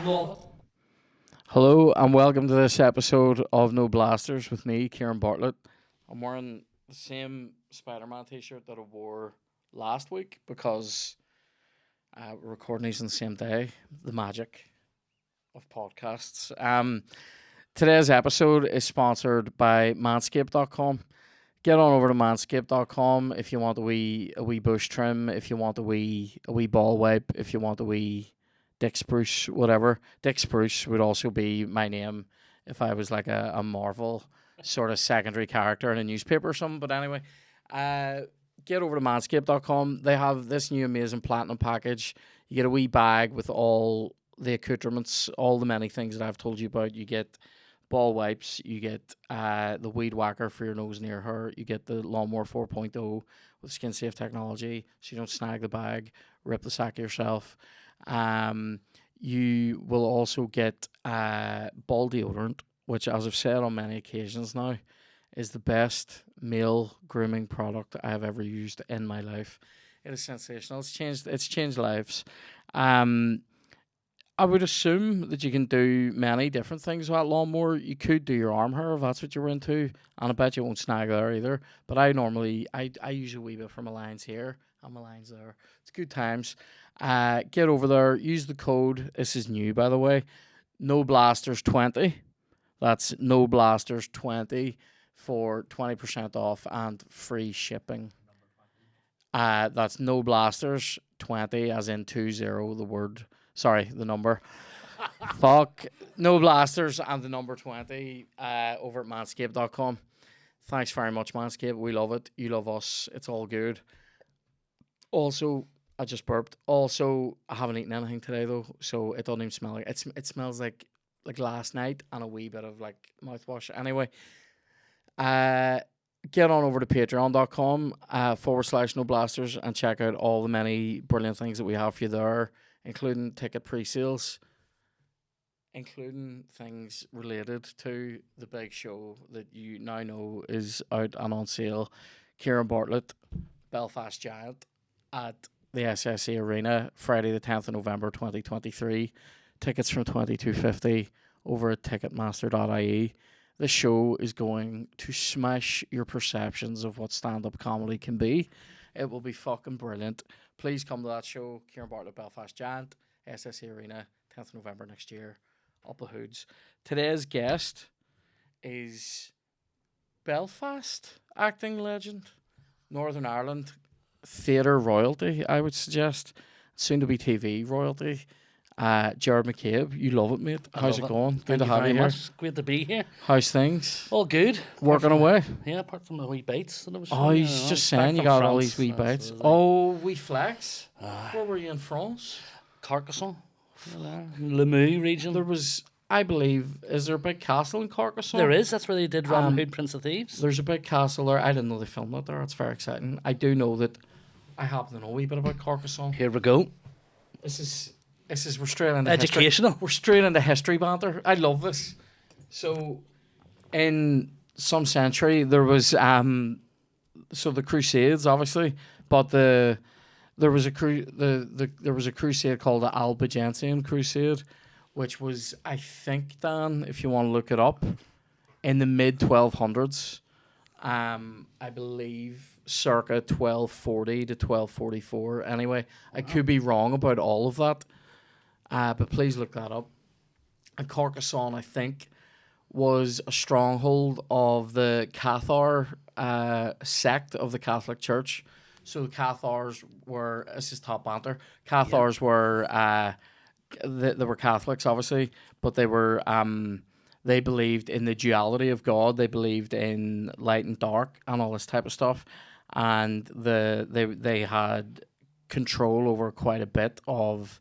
Hello and welcome to this episode of No Blasters with me, Kieran Bartlett. I'm wearing the same Spider-Man t-shirt that I wore last week because we're recording these on the same day. The magic of podcasts. Today's episode is sponsored by manscaped.com. Get on over to manscaped.com if you want a wee bush trim, if you want a wee ball wipe, if you want a wee Dick Spruce, whatever. Dick Spruce would also be my name if I was like a Marvel sort of secondary character in a newspaper or something. But anyway, get over to manscaped.com. They have this new amazing platinum package. You get a wee bag with all the accoutrements, all the many things that I've told you about. You get ball wipes, you get the weed whacker for your nose and ear hair, you get the lawnmower 4.0 with skin safe technology so you don't snag the bag, rip the sack yourself. You will also get ball deodorant, which, as I've said on many occasions now, is the best male grooming product I have ever used in my life. It is sensational. It's changed lives. I would assume that you can do many different things with that lawnmower. You could do your arm hair if that's what you're into, and I bet you won't snag there either. But I use a wee bit for my lines here and my lines there. It's good times. Get over there. Use the code. This is new, by the way. noblasterspodcast20. That's noblasterspodcast20 for 20% off and free shipping. That's noblasterspodcast20 as in 20, the word. Sorry, the number. Fuck. No blasters and the number 20 over at manscaped.com. Thanks very much, Manscaped. We love it. You love us. It's all good. Also, I just burped. Also, I haven't eaten anything today, though, so it doesn't even smell like it smells like last night and a wee bit of like mouthwash. Anyway, get on over to patreon.com /no blasters and check out all the many brilliant things that we have for you there, including ticket pre-sales, including things related to the big show that you now know is out and on sale. Kieran Bartlett, Belfast Giant, at the SSE Arena, Friday the 10th of November 2023. Tickets from $22.50 over at ticketmaster.ie. The show is going to smash your perceptions of what stand-up comedy can be. It will be fucking brilliant. Please come to that show. Kieran Bartlett, Belfast Giant, SSE Arena, 10th of November next year. Up the hoods. Today's guest is Belfast acting legend, Northern Ireland theatre royalty, I would suggest. Soon to be TV royalty. Gerard McCabe, you love it, mate. How's it going? Good to have you here. Great to be here. How's things? All good. Working away? Yeah, apart from the wee bites. Oh, he's just saying you got all these wee bites. Oh, wee flex. Where were you in France? Carcassonne. Limoux region. There was, I believe, is there a big castle in Carcassonne? There is. That's where they did Robin Hood, Prince of Thieves. There's a big castle there. I didn't know they filmed it there. It's very exciting. I do know that I happen to know a wee bit about Carcassonne. Here we go. This is we're straight into educational. History. We're straight into history banter. I love this. So, in some century, there was so the Crusades, obviously, but there was a crusade called the Albigensian Crusade, which was, I think, Dan, if you want to look it up, in the mid 1200s. I believe circa 1240 to 1244. Anyway, I could be wrong about all of that. But please look that up. And Carcassonne, I think, was a stronghold of the Cathar sect of the Catholic Church. So the Cathars were, this is top banter, Cathars were, they were Catholics, obviously, but they were, they believed in the duality of God. They believed in light and dark and all this type of stuff. And they had control over quite a bit of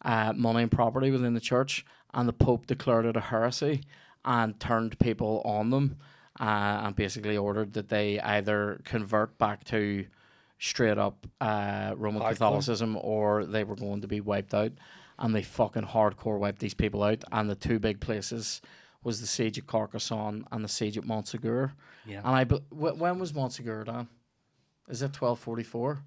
money and property within the church, and the Pope declared it a heresy and turned people on them, and basically ordered that they either convert back to straight up Roman Catholicism, or they were going to be wiped out. And they fucking hardcore wiped these people out. And the two big places was the siege of Carcassonne and the siege of Montsegur. Yeah. And when was Montsegur, Dan? Is it 1244?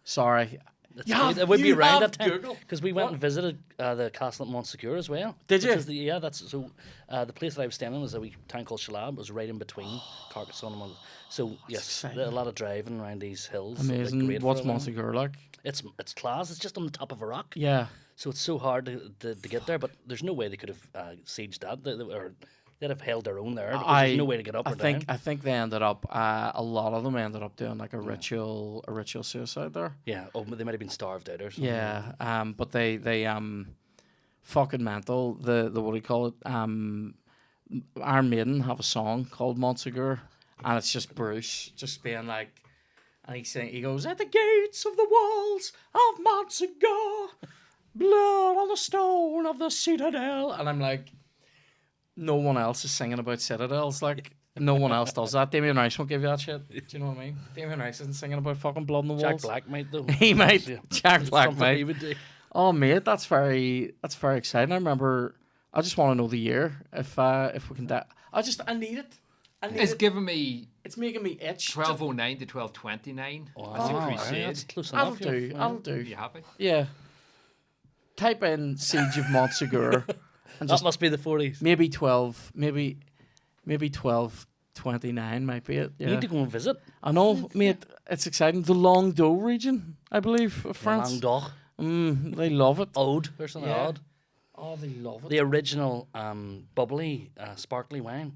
Sorry, It would be around that time Google. because we went and visited the castle at Montsegur as well. Did you? That's so. The place that I was staying in was a wee town called Shalab. It was right in between Carcassonne and so yes, exciting. a lot of driving around these hills. Amazing. Great What's for a while. Montsegur like? It's class. It's just on the top of a rock. Yeah. So it's so hard to get there, but there's no way they could have sieged that, or they'd have held their own there. Because there's no way to get up or down. I think they ended up. A lot of them ended up doing like a ritual suicide there. Yeah. Oh, they might have been starved out or something. Yeah. But they fucking mental. The what do you call it? Iron Maiden have a song called Montsegur, and it's just Bruce just being like, and he goes, at the gates of the walls of Montsegur, blood on the stone of the citadel, and I'm like, no one else is singing about citadels, like no one else does that. Damien Rice won't give you that shit. Do you know what I mean? Damien Rice isn't singing about fucking blood on the walls. Jack Black might though. He might. Yeah. Jack Black Something might. he would do. Oh mate, that's very exciting. I remember. I just want to know the year if we can. I need it. It's giving me It's making me itch. 1209 to 1229 Oh, as a right, crusade. that's close That'll enough. do. That'll do. Are you happy? Yeah. Type in Siege of Montsegur and That just must be the 40s. maybe 12, maybe 1229 might be it. You Yeah. need to go and visit I know, mate. It's exciting. The Languedoc region, I believe, of France. Languedoc, They love it. Aude or something Yeah. odd. Oh, they love it. The original bubbly, sparkly wine.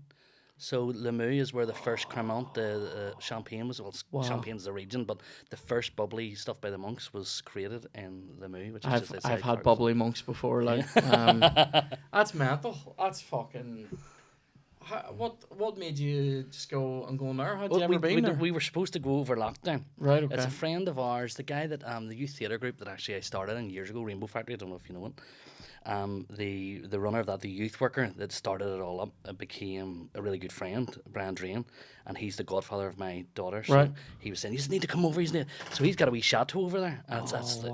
So Limoux is where the first Cremant, the champagne was. Well, Champagne's the region, but the first bubbly stuff by the monks was created in Limoux, which is just I've outside had Carcassonne. bubbly monks before, like that's mental. That's fucking. What made you just go and go in there? Had you Well, ever been there? we were supposed to go over lockdown. Right. Okay. It's a friend of ours, the guy that the youth theatre group that actually I started in years ago, Rainbow Factory. I don't know if you know it. The runner of that, the youth worker that started it all up, became a really good friend, Brian Drain, and he's the godfather of my daughter. So Right. he was saying, you just need to come over. So he's got a wee chateau over there, and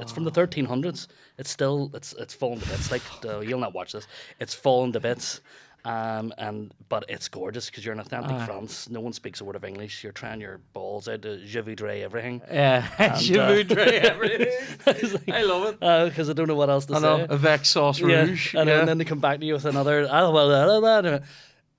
it's from the 1300s. It's still it's fallen to bits. Like you'll not watch this. It's fallen to bits. But it's gorgeous because you're in authentic France. No one speaks a word of English. You're trying your balls out to je voudrais everything. Yeah, je voudrais everything. I love it. Because I don't know what else to I say. know, avec sauce Yeah, rouge. and yeah. then they come back to you with another.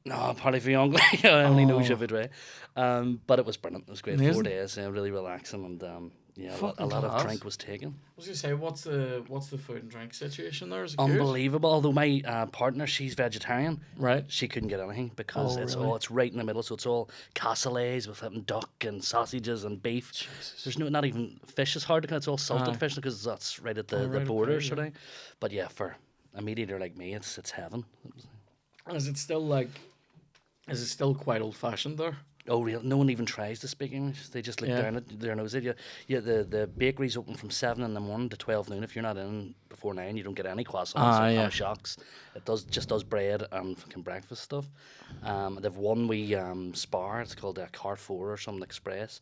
No, parlez-vous anglais. I only know je voudrais. But it was brilliant. It was great. 4 Amazing. days, really relaxing, and yeah, a Fucking lot of class. drink was taken. I was gonna say, what's the food and drink situation there? Is it good? Unbelievable. Although my partner, she's vegetarian, Right. she couldn't get anything because Oh, it's really? it's right in the middle. So it's all cassoulets with duck and sausages and beef. There's not even fish is hard to get. It's all salted fish because that's right at the right, border, okay, sort of. But yeah, for a meat eater like me, it's heaven. Is it still quite old fashioned there? Oh, real? No one even tries to speak English. They just look Yeah. down at their nose at you. Yeah, the bakery's open from 7 in the morning to 12 noon. If you're not in before 9, you don't get any croissants or yeah. ham shocks. It does bread and fucking breakfast stuff. They've one wee spar. It's called a Carrefour or something express,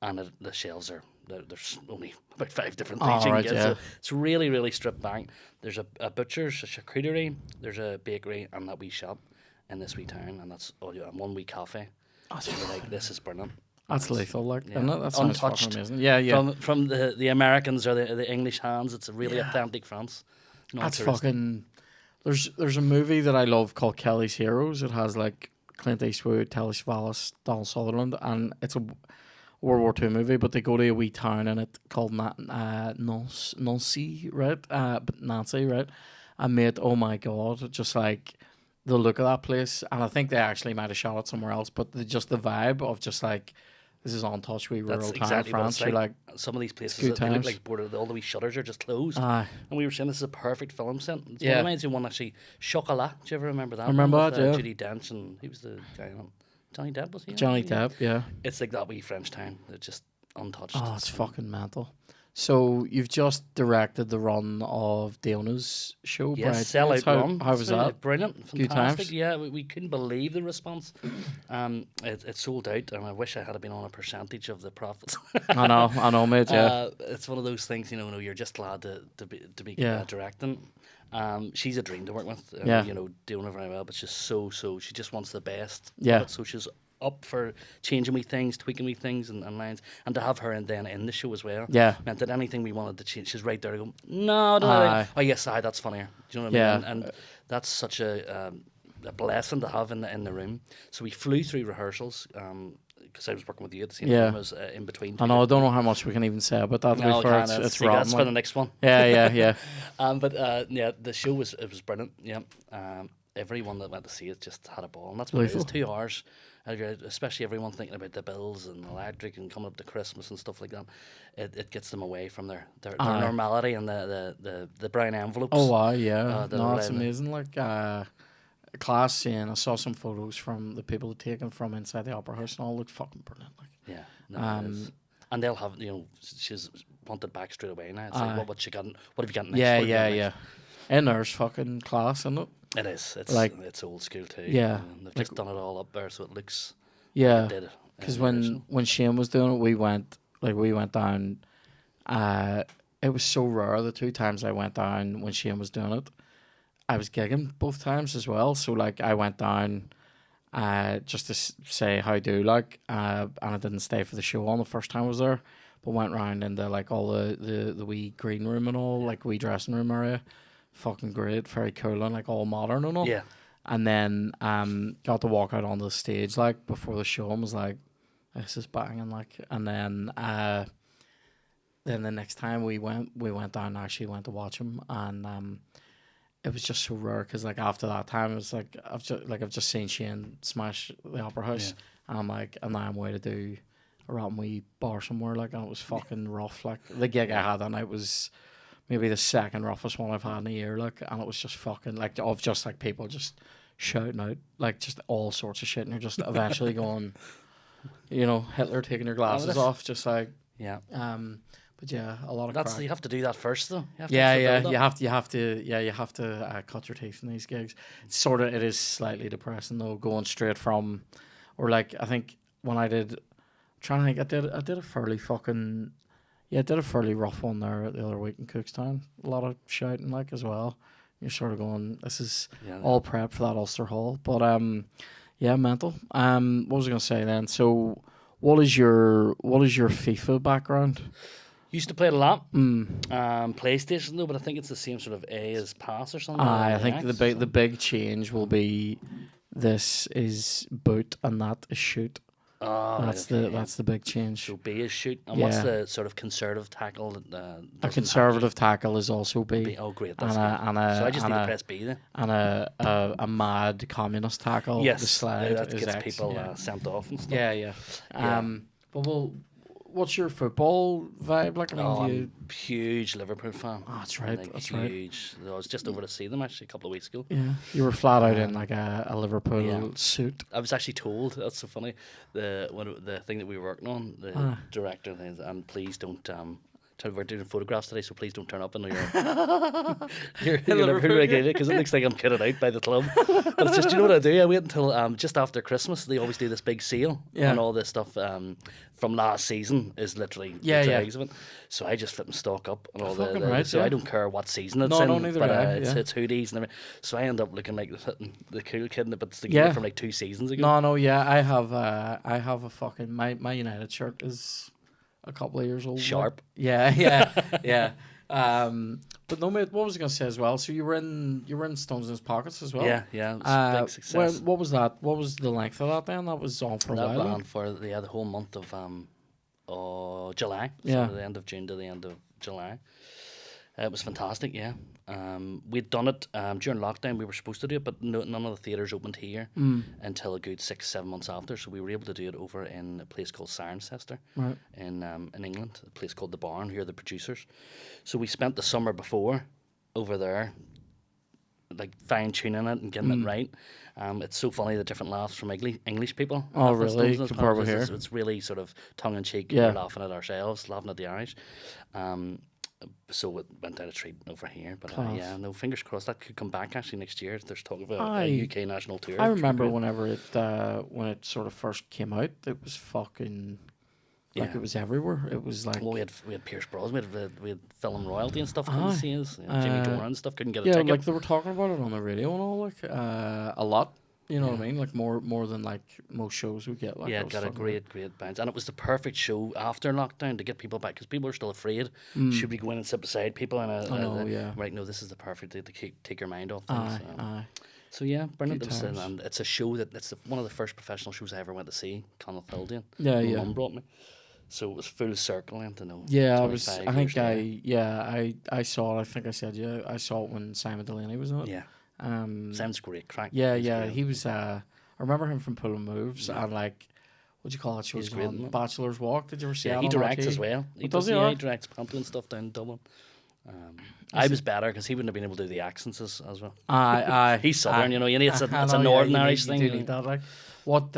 and the shelves there's only about 5 different things you right, can get. yeah. So it's really, really stripped back. There's a butcher's, a charcuterie, there's a bakery, and that wee shop in this wee town, and that's all you. And one wee cafe. So you're like, this is brilliant. That's lethal, like, Yeah. isn't it? That sounds fucking Untouched. amazing. Yeah, yeah. From the Americans or the English hands, it's a really authentic France. That's Non-touristic. fucking. There's a movie that I love called Kelly's Heroes. It has like Clint Eastwood, Telly Savalas, Donald Sutherland, and it's a World War II movie. But they go to a wee town in it called Nancy, right? But Nancy, right? And mate, oh my god, just like the look of that place, and I think they actually might have shot it somewhere else. But just the vibe of just like this is untouched wee rural That's town exactly in what France. it's You're like, Some of these places good they look times. like border. All the wee shutters are just closed. aye, And we were saying this is a perfect film set. It Yeah. reminds me of one actually, Chocolat. Do you ever remember that? I remember one with, that, yeah. Judi Dench, and he was the guy on it. Johnny Depp was he? on it? Johnny Yeah. Depp, yeah. It's like that wee French town. It's just untouched. Oh, it's fucking mental. So you've just directed the run of Diona's show, Yes, Bridesmaids. sell out run. How was It's that? Brilliant, Good fantastic. times? Yeah, we couldn't believe the response. It sold out, and I wish I had been on a percentage of the profits. I know, mate. Yeah, It's one of those things, you're just glad to be Yeah. directing. She's a dream to work with. Yeah. Doing it very well, but she's so she just wants the best. of Yeah. it, so she's up for changing wee things, tweaking wee things and lines, and to have her in the show as well. Yeah. Meant that anything we wanted to change, she's right there to go, no, no, Aye. oh yes, that's funnier. Do you know what I Yeah. mean? And that's such a blessing to have in the room. So we flew through rehearsals. Because I was working with you at the same time as in between. I know. I don't know how much we can even say about that. No, It's rotten. that's for the next one. Yeah. But the show was brilliant. Yeah, everyone that went to see it just had a ball, and that's what it is. 2 hours, especially everyone thinking about the bills and electric and coming up to Christmas and stuff like that. It gets them away from their normality and the brown envelopes. Oh wow, yeah. No, it's amazing. Like class scene. I saw some photos from the people taken from inside the opera house, and all looked fucking brilliant. Like Yeah, it is. And they'll have she's wanted back straight away now. It's like what have you got next? Yeah. And there's fucking class, isn't it? It is. It's like it's old school too. Yeah, and they've just done it all up there, so it looks. Yeah, like it did because when Shane was doing it, we went down. It was so rare the 2 times I went down when Shane was doing it. I was gigging both times as well, so like I went down, just to say how do like, and I didn't stay for the show on the first time I was there, but went round into like all the wee green room and all, like wee dressing room area, fucking great, very cool and like all modern and all. Yeah. And then got to walk out onto the stage like before the show and was like, this is banging like, and then the next time we went down, actually went to watch him, and it was just so rare because like after that time it was like I've just seen Shane smash the opera house, and I'm like, and now I'm way to do a rotten wee bar somewhere like, and it was fucking rough. Like the gig I had that night was maybe the second roughest one I've had in a year, like, and it was just fucking like of just like people just shouting out like just all sorts of shit, and you're just eventually going, Hitler taking your glasses off, just like But yeah, a lot of That's crack. you have to do that first though. You have to cut your teeth in these gigs. It is slightly depressing though, going straight from, or like I think when I did, I did a fairly fucking, I did a fairly rough one there the other week in Cookstown. A lot of shouting like as well. You're sort of going, this is all prep for that Ulster Hall, but mental. What was I gonna say then? So, what is your FIFA background? Used to play it a lot. PlayStation though, but I think it's the same sort of A as pass or something. I think the big change will be this is boot and that is shoot. Oh, that's the big change. So B is shoot, and what's the sort of conservative tackle? A conservative tackle is also B. Oh, great! That's so I just need to press B then. And a mad communist tackle. Yes, the slide that gets X, people sent off and stuff. Yeah. But what's your football vibe like? I'm a huge Liverpool fan. Oh, that's right. Like, huge. I was just over to see them actually a couple of weeks ago. Yeah, you were flat out in like a Liverpool suit. I was actually told, that's so funny, the thing that we were working on, the director things, and please don't we're doing photographs today, so please don't turn up in your Liverpool regalia, because it looks like I'm kitted out by the club. But it's just, you know what I do? I wait until just after Christmas. They always do this big sale, and all this stuff from last season is literally the dregs of it. So I just flip and stock up and all I don't care what season it's in, but it's hoodies and everything. So I end up looking like the cool kid, but it's the gear from like 2 seasons ago. I have a fucking my United shirt is a couple of years old. Sharp. Yeah. But no, mate, what was I going to say as well? So you were in Stones in His Pockets as well? Yeah, it was a big success. What was that? What was the length of that then? That was on for a while? That ran for the whole month of July. Yeah. So the end of June to the end of July. It was fantastic, yeah. We'd done it during lockdown. We were supposed to do it, but none of the theatres opened here until a good 6-7 months after. So we were able to do it over in a place called Cirencester in England, a place called The Barn. Here are the producers. So we spent the summer before over there, like fine-tuning it and getting it right. It's so funny, the different laughs from English people. Oh, really? Compared with here? It's really sort of tongue-in-cheek. We're laughing at ourselves, laughing at the Irish. So it went down a treat over here, but fingers crossed that could come back actually next year. There's talk of a UK national tour. I remember whenever when it sort of first came out, it was fucking like it was everywhere. It was like we had Pierce Brosnan, we had film royalty and stuff couldn't see us. Jimmy Dore and stuff couldn't get a ticket. Like they were talking about it on the radio and all, like a lot. You know what I mean? Like more than like most shows we get. Like Yeah, I it was got a fucking- great bounce, and it was the perfect show after lockdown to get people back because people are still afraid. Should we go in and sit beside people? And I know, yeah. right, no, this is the perfect day to take your mind off things. Aye. So yeah, brilliant. Good It was, times. and it's a show one of the first professional shows I ever went to see. Clonafildian. Yeah, My yeah. mum brought me, so it was full circle. And to know. Yeah, I 25 think years later. I saw it. I think I said I saw it when Simon Delaney was in it. Yeah, Um. sounds great. Crack. Yeah, He's yeah. great. He was. I remember him from Pulling Moves and like, what do you call it? Shows great, isn't on it? Bachelor's Walk. Did you ever see Yeah, that he on directs RT? as well. Oh, does he? Yeah, he Alright. directs Panther and stuff down in Dublin. I was better because he wouldn't have been able to do the accents as well. Aye. He's southern, you know. You need it's I a know, Northern you Irish need, thing. You you do need know. that. Like, what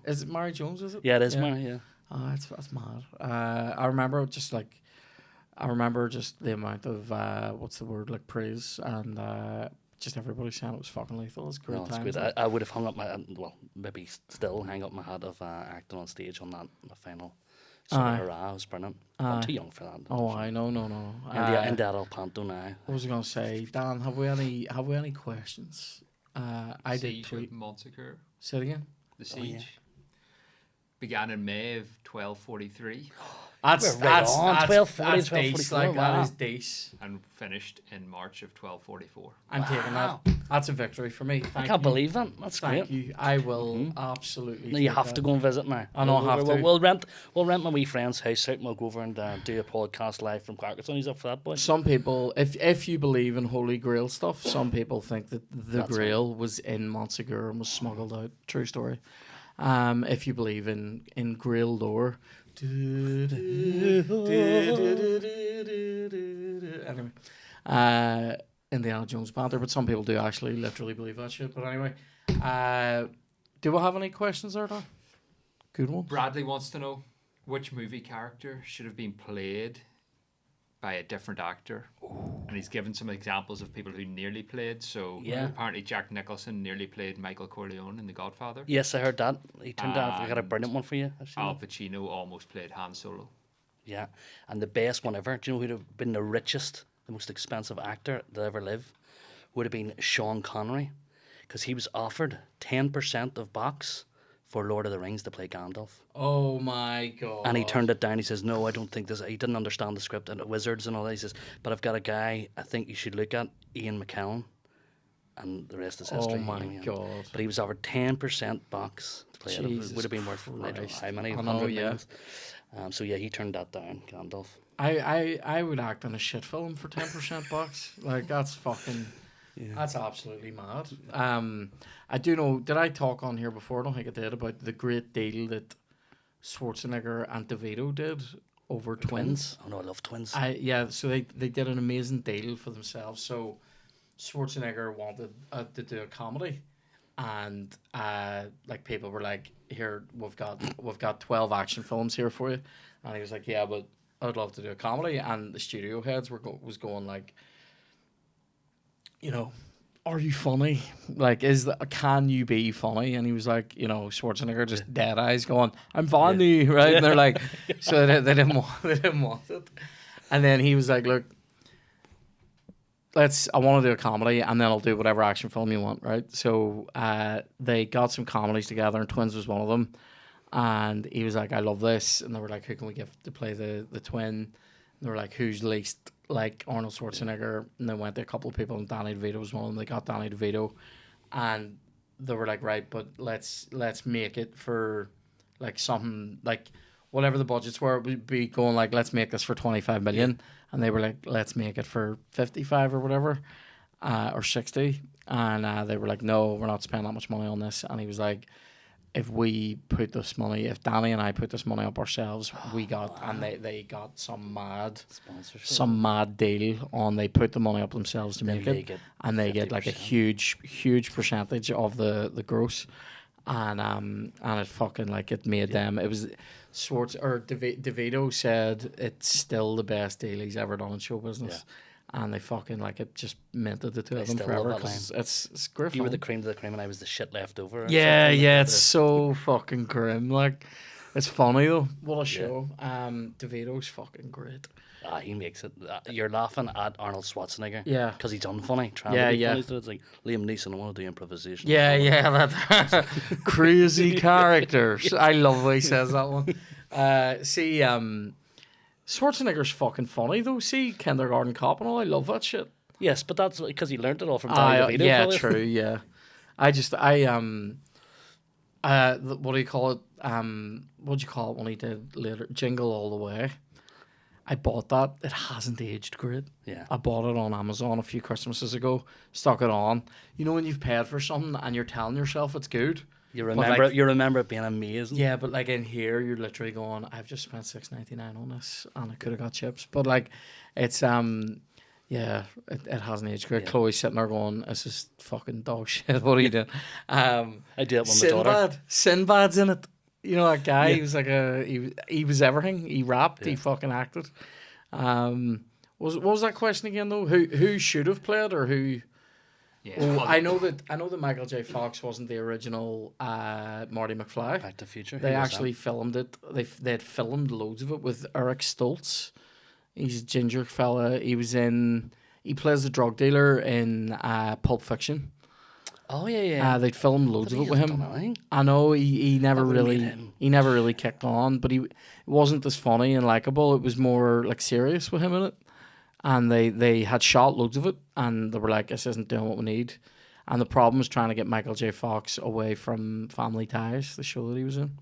is it? Mary Jones? Is it? Yeah, it is, man. Yeah. That's mad. I remember just the amount of what's the word, like, praise and just everybody saying it was fucking lethal. It's great No, it's times. good. like. I would have hung up my maybe still hang up my hat of acting on stage on that the final. So Aye. hurrah, I was brilliant. I'm Aye. too young for that. Oh, I know, no. And the adult panto now. What was I gonna say, Dan? Have we any questions? I did Siege tweet. of Montsecure. Say it again. The siege began in May of 1243 That's We're right on, 1240, that's decent, like, 1244, wow. that is decent. and finished in March of 1244. I'm taking that. That's a victory for me. I Thank can't you. believe that. That's Thank great. you. I will absolutely. No, you take have that. to go and visit now. I know I have to. We'll rent my wee friend's house out and we'll go over and do a podcast live from Carcassonne. He's up for that, boy. Some people, if you believe in Holy Grail stuff, some people think that the That's Grail was in Montsegur and was smuggled out. True story. If you believe in Grail lore. Anyway, Indiana Jones Panther, but some people do actually literally believe that shit. But anyway, do we have any questions there, Dan? Good one. Bradley wants to know which movie character should have been played by a different actor. And he's given some examples of people who nearly played. So Yeah. apparently Jack Nicholson nearly played Michael Corleone in The Godfather. Yes, I heard that. He turned out. I got a brilliant one for you. Actually. Al Pacino almost played Han Solo. Yeah, and the best one ever. Do you know who'd have been the richest, the most expensive actor that ever lived? Would have been Sean Connery, because he was offered 10% of box for Lord of the Rings to play Gandalf, Oh my god. and he turned it down. He says, "No, I don't think this." He didn't understand the script and the wizards and all that. He says, "But I've got a guy I think you should look at, Ian McKellen," and the rest is history. Oh my you know. god. But he was offered 10% box to play it. It Jesus would have been worth I don't know Christ. how many I know, hundred yeah. millions. So yeah, he turned that down, Gandalf. I would act in a shit film for 10% bucks. Like, that's fucking. That's absolutely mad. I do know. Did I talk on here before? I don't think I did, about the great deal that Schwarzenegger and DeVito did over twins. Oh no, I love twins. So they did an amazing deal for themselves. So Schwarzenegger wanted to do a comedy, and like, people were like, "Here, we've got 12 action films here for you," and he was like, "Yeah, but I'd love to do a comedy." And the studio heads was going like, you know, "Are you funny? Like, can you be funny?" And he was like, Schwarzenegger just dead eyes going, "I'm funny," right? And they're like, so they didn't want it. And then he was like, "Look, I want to do a comedy, and then I'll do whatever action film you want," right? So they got some comedies together, and Twins was one of them. And he was like, "I love this," and they were like, "Who can we get to play the twin?" And they were like, "Who's least like Arnold Schwarzenegger?" And they went to a couple of people, and Danny DeVito was one of them. They got Danny DeVito, and they were like, "Right, but let's make it for like something like whatever the budgets were." It would be going like, "Let's make this for 25 million," and they were like, "Let's make it for 55 or whatever, or 60," and they were like, "No, we're not spending that much money on this." And he was like, if Danny and I put this money up ourselves, and they got some mad deal on. They put the money up themselves to make it, and they get like a 50%. huge percentage of the gross, and it fucking, like, it made them. It was DeVito said it's still the best deal he's ever done in show business. And they fucking, like, it just minted the two of them still forever, love that because it's great. You were fun. the cream of the cream, and I was the shit left over. or Yeah, something. it's so fucking grim. Like, it's funny though. What a show. DeVito's fucking great. He makes it. You're laughing at Arnold Schwarzenegger. Yeah. Because he's unfunny. Trying Yeah, to be yeah. funny. So it's like, Liam Neeson, I want to do improvisation. Yeah, that crazy characters. I love the way he says that one. See, Schwarzenegger's fucking funny though. See, Kindergarten Cop and all. I love that shit. Yes, but that's because he learned it all from Danny DeVito. Yeah, probably. true. Yeah, what do you call it? What do you call it when he did later? Jingle All the Way. I bought that. It hasn't aged great. Yeah. I bought it on Amazon a few Christmases ago. Stuck it on. You know when you've paid for something and you're telling yourself it's good. You but remember like, you remember it being amazing. Yeah, but like in here, you're literally going, I've just spent $6.99 on this, and I could have got chips. But like, it's yeah, it hasn't aged great. Yeah. Chloe's sitting there going, "This is fucking dog shit. What are you doing?" I do it with my daughter. Sinbad's in it. You know that guy? Yeah. He was like he was everything. He rapped. He Yeah. fucking acted. What was that question again though? Who should have played or who? Yeah. Well, Well, I know that Michael J. Fox wasn't the original Marty McFly. Back to the Future. They Who was actually filmed it. They had filmed loads of it with Eric Stoltz. He's a ginger fella. He plays the drug dealer in Pulp Fiction. that? Oh yeah. They'd filmed loads But of he it with hasn't him. done anything. I know he never That would've really made him- he never really kicked on, but it wasn't as funny and likable. It was more like serious with him in it. And they had shot loads of it, and they were like, "This isn't doing what we need." And the problem was trying to get Michael J. Fox away from Family Ties, the show that he was in.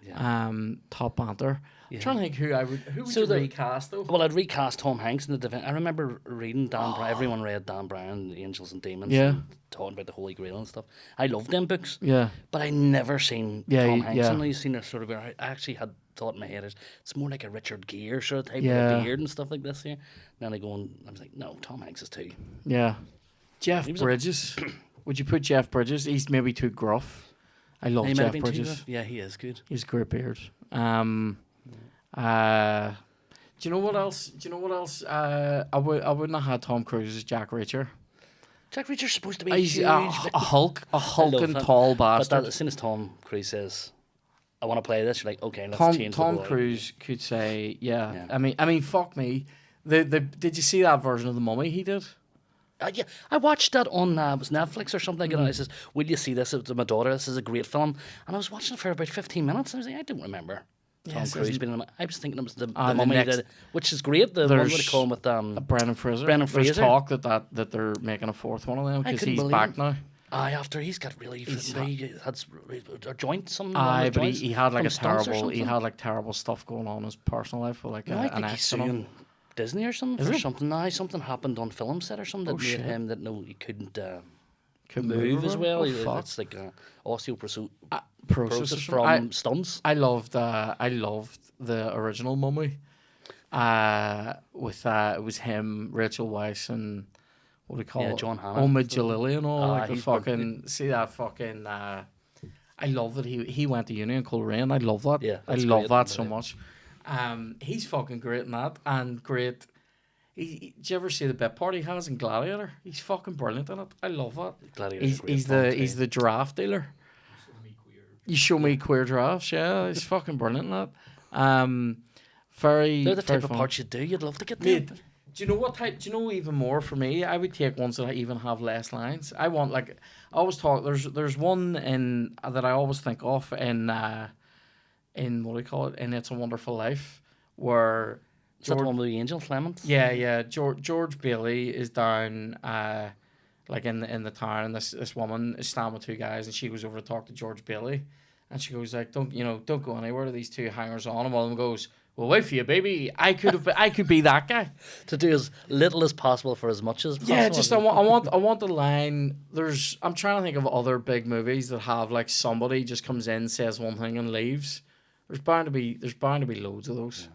Yeah. Top banter. Yeah. I'm trying to think who would So you the- recast though? Well, I'd recast Tom Hanks in the defense. I remember reading Dan Brown. Everyone read Dan Brown, The Angels and Demons, Yeah. and talking about the Holy Grail and stuff. I loved them books, Yeah. but I never seen Yeah, Tom you- Hanks yeah. in these. Seen a sort of. I actually had thought in my head it's more like a Richard Gere sort of type Yeah. with a beard and stuff like this here. And then I was like, no, Tom Hanks is too. Yeah. Jeff was a- Bridges. Would you put Jeff Bridges? He's maybe too gruff. I love He might have Jeff been too Bridges. rough. Yeah, he is good. He's a great beard. Do you know what else? I wouldn't have had Tom Cruise as Jack Reacher. Jack Reacher's supposed to be He's huge. a hulking him. tall But bastard. as soon as Tom Cruise says, "I want to play this," you're like, "Okay, let's Tom change." Tom the whole Cruise could say, yeah. Yeah. I mean, fuck me. Did you see that version of the Mummy he did? Yeah, I watched that on it was Netflix or something. Mm-hmm. And I says, "Will you see this?" It was to my daughter. This is a great film, and I was watching it for about 15 minutes. And I was like, I don't remember Tom Yes, Cruise isn't- being in it. I was thinking it was the the Mummy, next- which is great. The one with There's the call with Brendan Fraser. Brendan There's Fraser. talk that they're making a fourth one of them because couldn't he's believe back it. now. after he's got really he had a joint something. Aye, with but joints he had like from a stunts or terrible something. terrible stuff going on in his personal life with like No, I an think he's accident. suing Disney or something Is for it? something. Now something happened on film set or something that Oh, made shit. him that he couldn't Couldn't move as or- well. Oh, He- fuck. It's like a osteoporosis Process or from something. stunts. I loved the original Mummy. With it was him, Rachel Weisz, and what do you call Yeah, it? John Hannah. Omid Jalili and all. Ah, Like the he's fucking see that fucking. I love that he went to uni in Coleraine. I love that. Yeah, I that's love great. that so Yeah. much. He's fucking great in that and great. Did you ever see the bit part he has in Gladiator? He's fucking brilliant in it. I love that. Gladiator's He's, a great he's film the too. he's the giraffe dealer. You show me queer giraffes, yeah. He's fucking brilliant in that. Very. They're the very type of fun. parts you do. You'd love to get Mate, them. do you know what type? Do you know even more for me? I would take ones that even have less lines. I want like I always talk. There's one in that I always think of in what do you call it? In It's a Wonderful Life, where Is that the one with the angel Clement? yeah. George Bailey is down like in the town, and this woman is standing with two guys, and she goes over to talk to George Bailey, and she goes like, don't go anywhere to these two hangers on, and one of them goes, well, wait for you, baby. I could be that guy. To do as little as possible for as much as possible. Yeah, just I want the line. I'm trying to think of other big movies that have like somebody just comes in, says one thing and leaves. There's bound to be loads of those.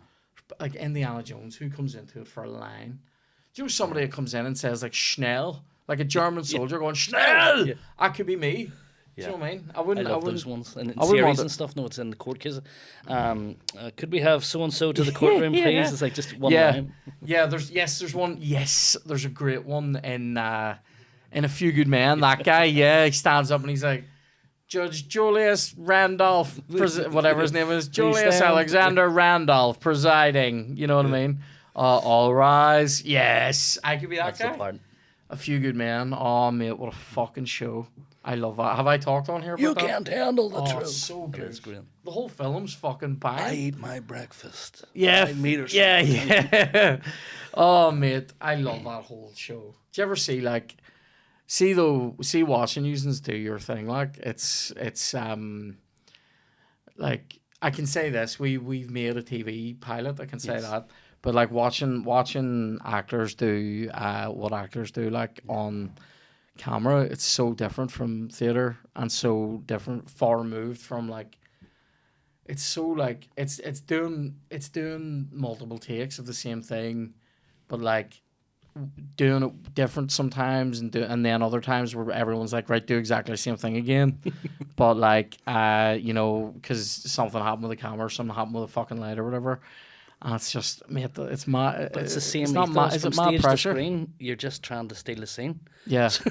Like Indiana Jones, who comes into it for a line? Do you know somebody that comes in and says like Schnell, like a German soldier going Schnell? Yeah. That could be me. Do Yeah. you know what I mean? I wouldn't. love those ones. And in I wouldn't want series it. and stuff, no, it's in the court case. Could we have so and so to the courtroom, Yeah. please? It's like just one Yeah, line. yeah. There's one. Yes, there's a great one in A Few Good Men. That guy, yeah, he stands up and he's like, Judge Julius Randolph, whatever his name is, Julius stand. Alexander Randolph presiding. You know what I mean? All Rise. Yes, I could be that That's guy. the part. A Few Good Men. Oh, mate, what a fucking show. I love that. Have I talked on here about You that? can't handle the Oh, truth. so It good. is great. The whole film's fucking I banging. eat my breakfast. Yeah, 5 meters. yeah. Oh, mate, I love that whole show. Do you ever see watching usings do your thing? Like it's like I can say this, we've made a TV pilot. I can say Yes. that, but like watching actors do what actors do like on camera, it's so different from theater and so different, far removed from like. It's so like it's doing multiple takes of the same thing, but like doing it different sometimes and then other times where everyone's like, right, do exactly the same thing again. But like because something happened with the camera, something happened with the fucking light or whatever. And it's just, mate, it's my. But it's the same It's not ethos is from it my stage to pressure? screen. You're just trying to steal a scene. Yeah. So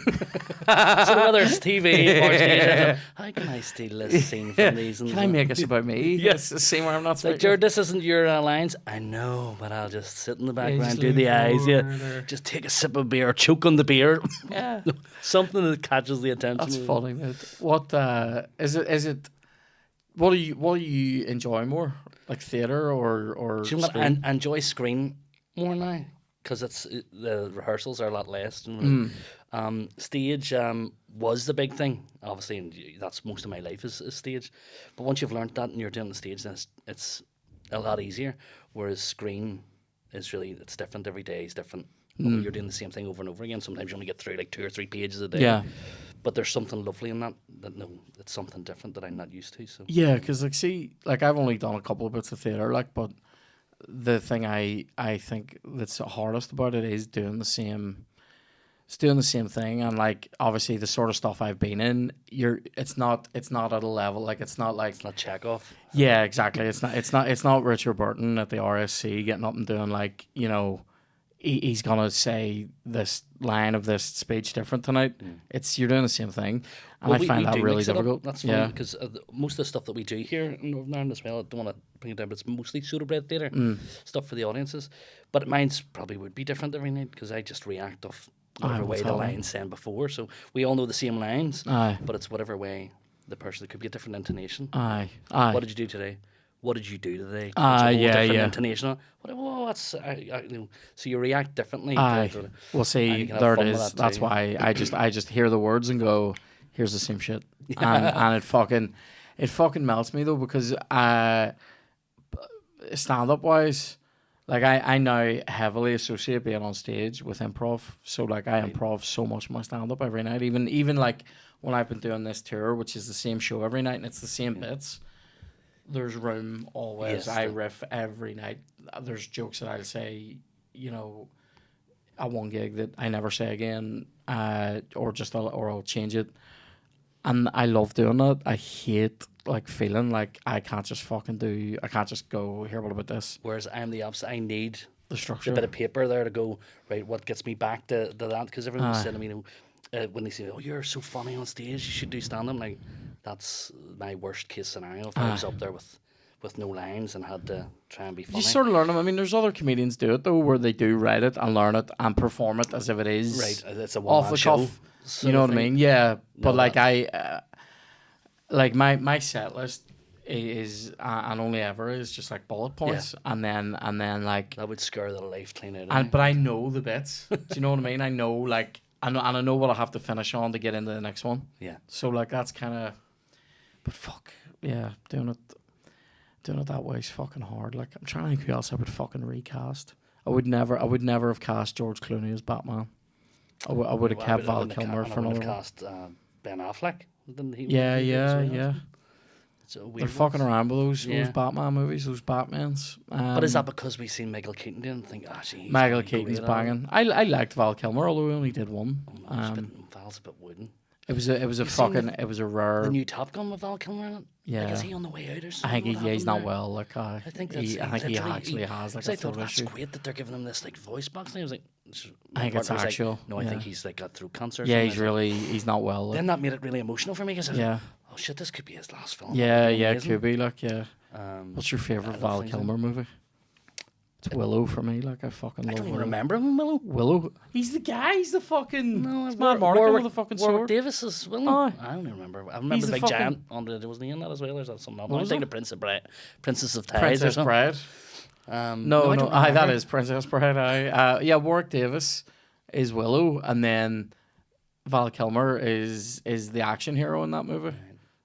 whether it's TV or stage, it's like, how can I steal this scene from these? And Can I make this about me? Yes. It's the same where I'm not It's like, speaking. Jared, this isn't your lines. I know, but I'll just sit in the you background, just do lean the eyes, yeah. forward or- Just take a sip of beer, choke on the beer. Yeah. Something that catches the attention. That's funny, mate. What is it? Is it? What do you enjoy more, like theater or? Do you know what? screen? I enjoy screen more now because the rehearsals are a lot less. Stage was the big thing, obviously, and that's most of my life is stage. But once you've learned that and you're doing the stage, then it's a lot easier. Whereas screen is it's different every day. It's different. You're doing the same thing over and over again. Sometimes you only get through like 2 or 3 pages a day. Yeah. But there's something lovely in that. No, it's something different that I'm not used to. So Yeah, because I've only done a couple of bits of theater, but the thing I think that's the hardest about it is doing the same. It's doing the same thing, and like obviously the sort of stuff I've been in, it's not at a level like it's not like it's not Chekhov. yeah, exactly. It's not Richard Burton at the RSC getting up and doing like he's gonna say this line of this speech different tonight. You're doing the same thing, and I find that do really mix it up. difficult. That's funny yeah, because most of the stuff that we do here in Northern Ireland as well, I don't want to bring it down, but it's mostly pseudo-bred theatre stuff for the audiences. But mine's probably would be different every night because I just react off whatever way what's the happening? lines said before. So we all know the same lines, Aye. but it's whatever way the person. It could be a different intonation. aye. What did you do today? What did you do today? It's Ah, a whole yeah, different yeah. intonation. That's so you react differently. Aye. to- Well, and see, you can have there it fun with is. that That's too. why I just hear the words and go, "Here's the same shit," and it fucking melts me though because stand up wise, like I now heavily associate being on stage with improv. So like I improv so much my stand up every night. Even like when I've been doing this tour, which is the same show every night and it's the same bits. There's room always. Yes, I riff every night. There's jokes that I'll say, at one gig that I never say again, or I'll change it. And I love doing that. I hate like feeling like I can't just go here. What about this? Whereas I'm the opposite. I need The a structure. bit of paper there to go, right, what gets me back to that? Because everyone was saying to me, when they say, oh, you're so funny on stage, you should do stand-up. Like, that's my worst case scenario. If I was up there with no lines and had to try and be funny. You sort of learn them. I mean, there's other comedians do it though, where they do write it and learn it and perform it as if it is Right, it's a off one-man the show. cuff. sort You know of what I thing. mean? Yeah. But No, like like my set list is and only ever is just like bullet points and then like That would scare the life clean out of and me. but I know the bits. Do you know what I mean? I know like I know what I have to finish on to get into the next one. Yeah. So like that's kind of, but fuck yeah, doing it that way is fucking hard. Like I'm trying to think who else I would fucking recast. I would never have cast George Clooney as Batman. I would have kept Val Kilmer for another one. cast Ben Affleck. Didn't he? Yeah, he did as yeah, well. yeah. It's a They're weird fucking one. around with those Yeah. Batman movies, those Batmans. But is that because we've seen Michael Keaton do it and think, he's Michael really Keaton's great at it? banging? I liked Val Kilmer, although we only did one. Oh, no, Val's a bit wooden. It was a You've seen fucking it was a rare. The new Top Gun with Val Kilmer in it? Yeah. Like, is he on the way out or I something? think What he's happened not there? well. Like I think that's I think he literally- actually has like 'cause a I thought throat that's issue. great that they're giving him this like voice box thing. I was like, I think it's actual, no, I yeah. think he's like got throat cancer. or Yeah, something." he's not well. Like. Then that made it really emotional for me because I was Yeah. like, oh shit, this could be his last film. Yeah, That'd be yeah, it amazing. could be like yeah. Um, What's your favorite I love Val things Kilmer movie? It's Willow for me. Like I fucking love I don't even Willow. remember him, Willow. He's the guy. He's the fucking. No, it's Mad Monica with the fucking Warwick sword. Davis is Willow. Aye. I don't even remember. I remember He's the the big fucking- giant under it. Wasn't he in that as well? Or is that something else? What I'm was thinking it? of Princess of Tides or Princess something. Bride. No, I don't that remember. is Princess Bride. Yeah, Warwick Davis is Willow, and then Val Kilmer is the action hero in that movie.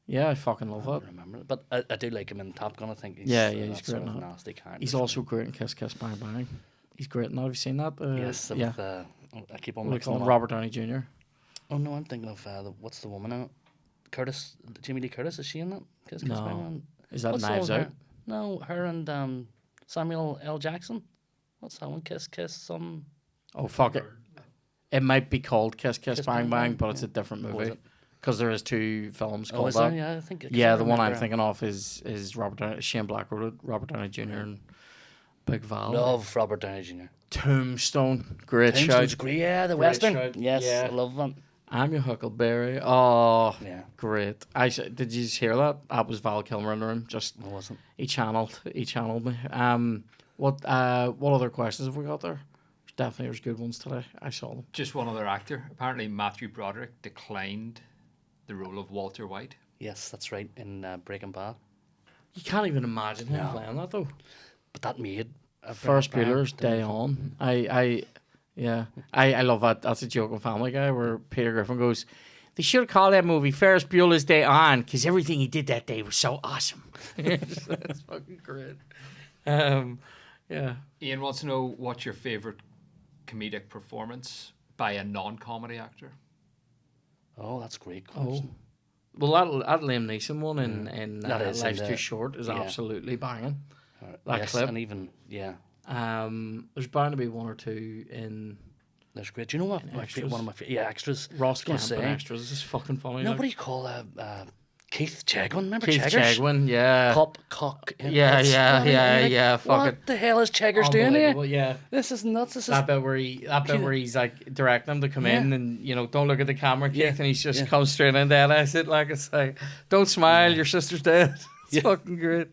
Yeah, I fucking love I that. don't remember it, but I do like him in Top Gun. I think he's Yeah, he's that sort great of in it. nasty character. He's also great in Kiss Kiss Bang Bang. He's great in that. Have you seen that? yes, yeah. with, I keep on What do you mixing call them him? up. Robert Downey Jr. Oh no, I'm thinking of what's the woman in it? Curtis, Jamie Lee Curtis, is she in that? Kiss, Kiss, No. Bang, Bang? Is that What's the Knives one Out? with her? No, her and Samuel L. Jackson. What's that one? Kiss, some. Oh fuck it! It might be called Kiss Kiss, Kiss, Bang Bang, Bang, Bang, but it's yeah. a different Oh, is movie it? because there is 2 films Oh, called is that. there? Yeah, I think. 'cause Yeah, I the one I'm remember- thinking of is Shane Black wrote it, Robert Downey Jr. and Big Val. Love Robert Downey Jr. Tombstone, great Tombstone's shout. great. Yeah, the Great western. shout, Yes, yeah. I love that. I'm your Huckleberry. Oh, Yeah, great. Did you just hear that? That was Val Kilmer in the room. Just I wasn't. he channeled me. What other questions have we got there? There's good ones today. I saw them. Just one other actor. Apparently, Matthew Broderick declined the role of Walter White. Yes, that's right. In Breaking Bad, You can't even imagine him No. playing that though. but that made Ferris Breaking Bad Bueller's Day On. I love that. That's a joke on Family Guy where Peter Griffin goes, "They should call that movie Ferris Bueller's Day On because everything he did that day was so awesome." That's fucking great. Yeah. Ian wants to know what's your favourite comedic performance by a non-comedy actor. Oh, that's a great Oh. question. Well, that Liam Neeson one in That is in Life's the- Too Short is yeah. absolutely banging. That Yes, clip. and even There's bound to be 1 or 2 in that's great. Do you know what? extras. One of my extras. Ross gonna Kemp say, and extras. This is fucking funny. No, like. what do you call Keith Chegwin? Remember Keith Cheggers? Chegwin, yeah. Pop cock. Yeah, It's yeah, bloody- yeah, like, yeah, fucking What the hell is Cheggers doing here? Unbelievable, yeah. This is nuts. This is That bit where he's like directing them to come in Yeah. and don't look at the camera, Keith, Yeah, and he's just yeah. comes straight in there. I said like it's like, don't smile, your sister's dead. It's Yeah. fucking great.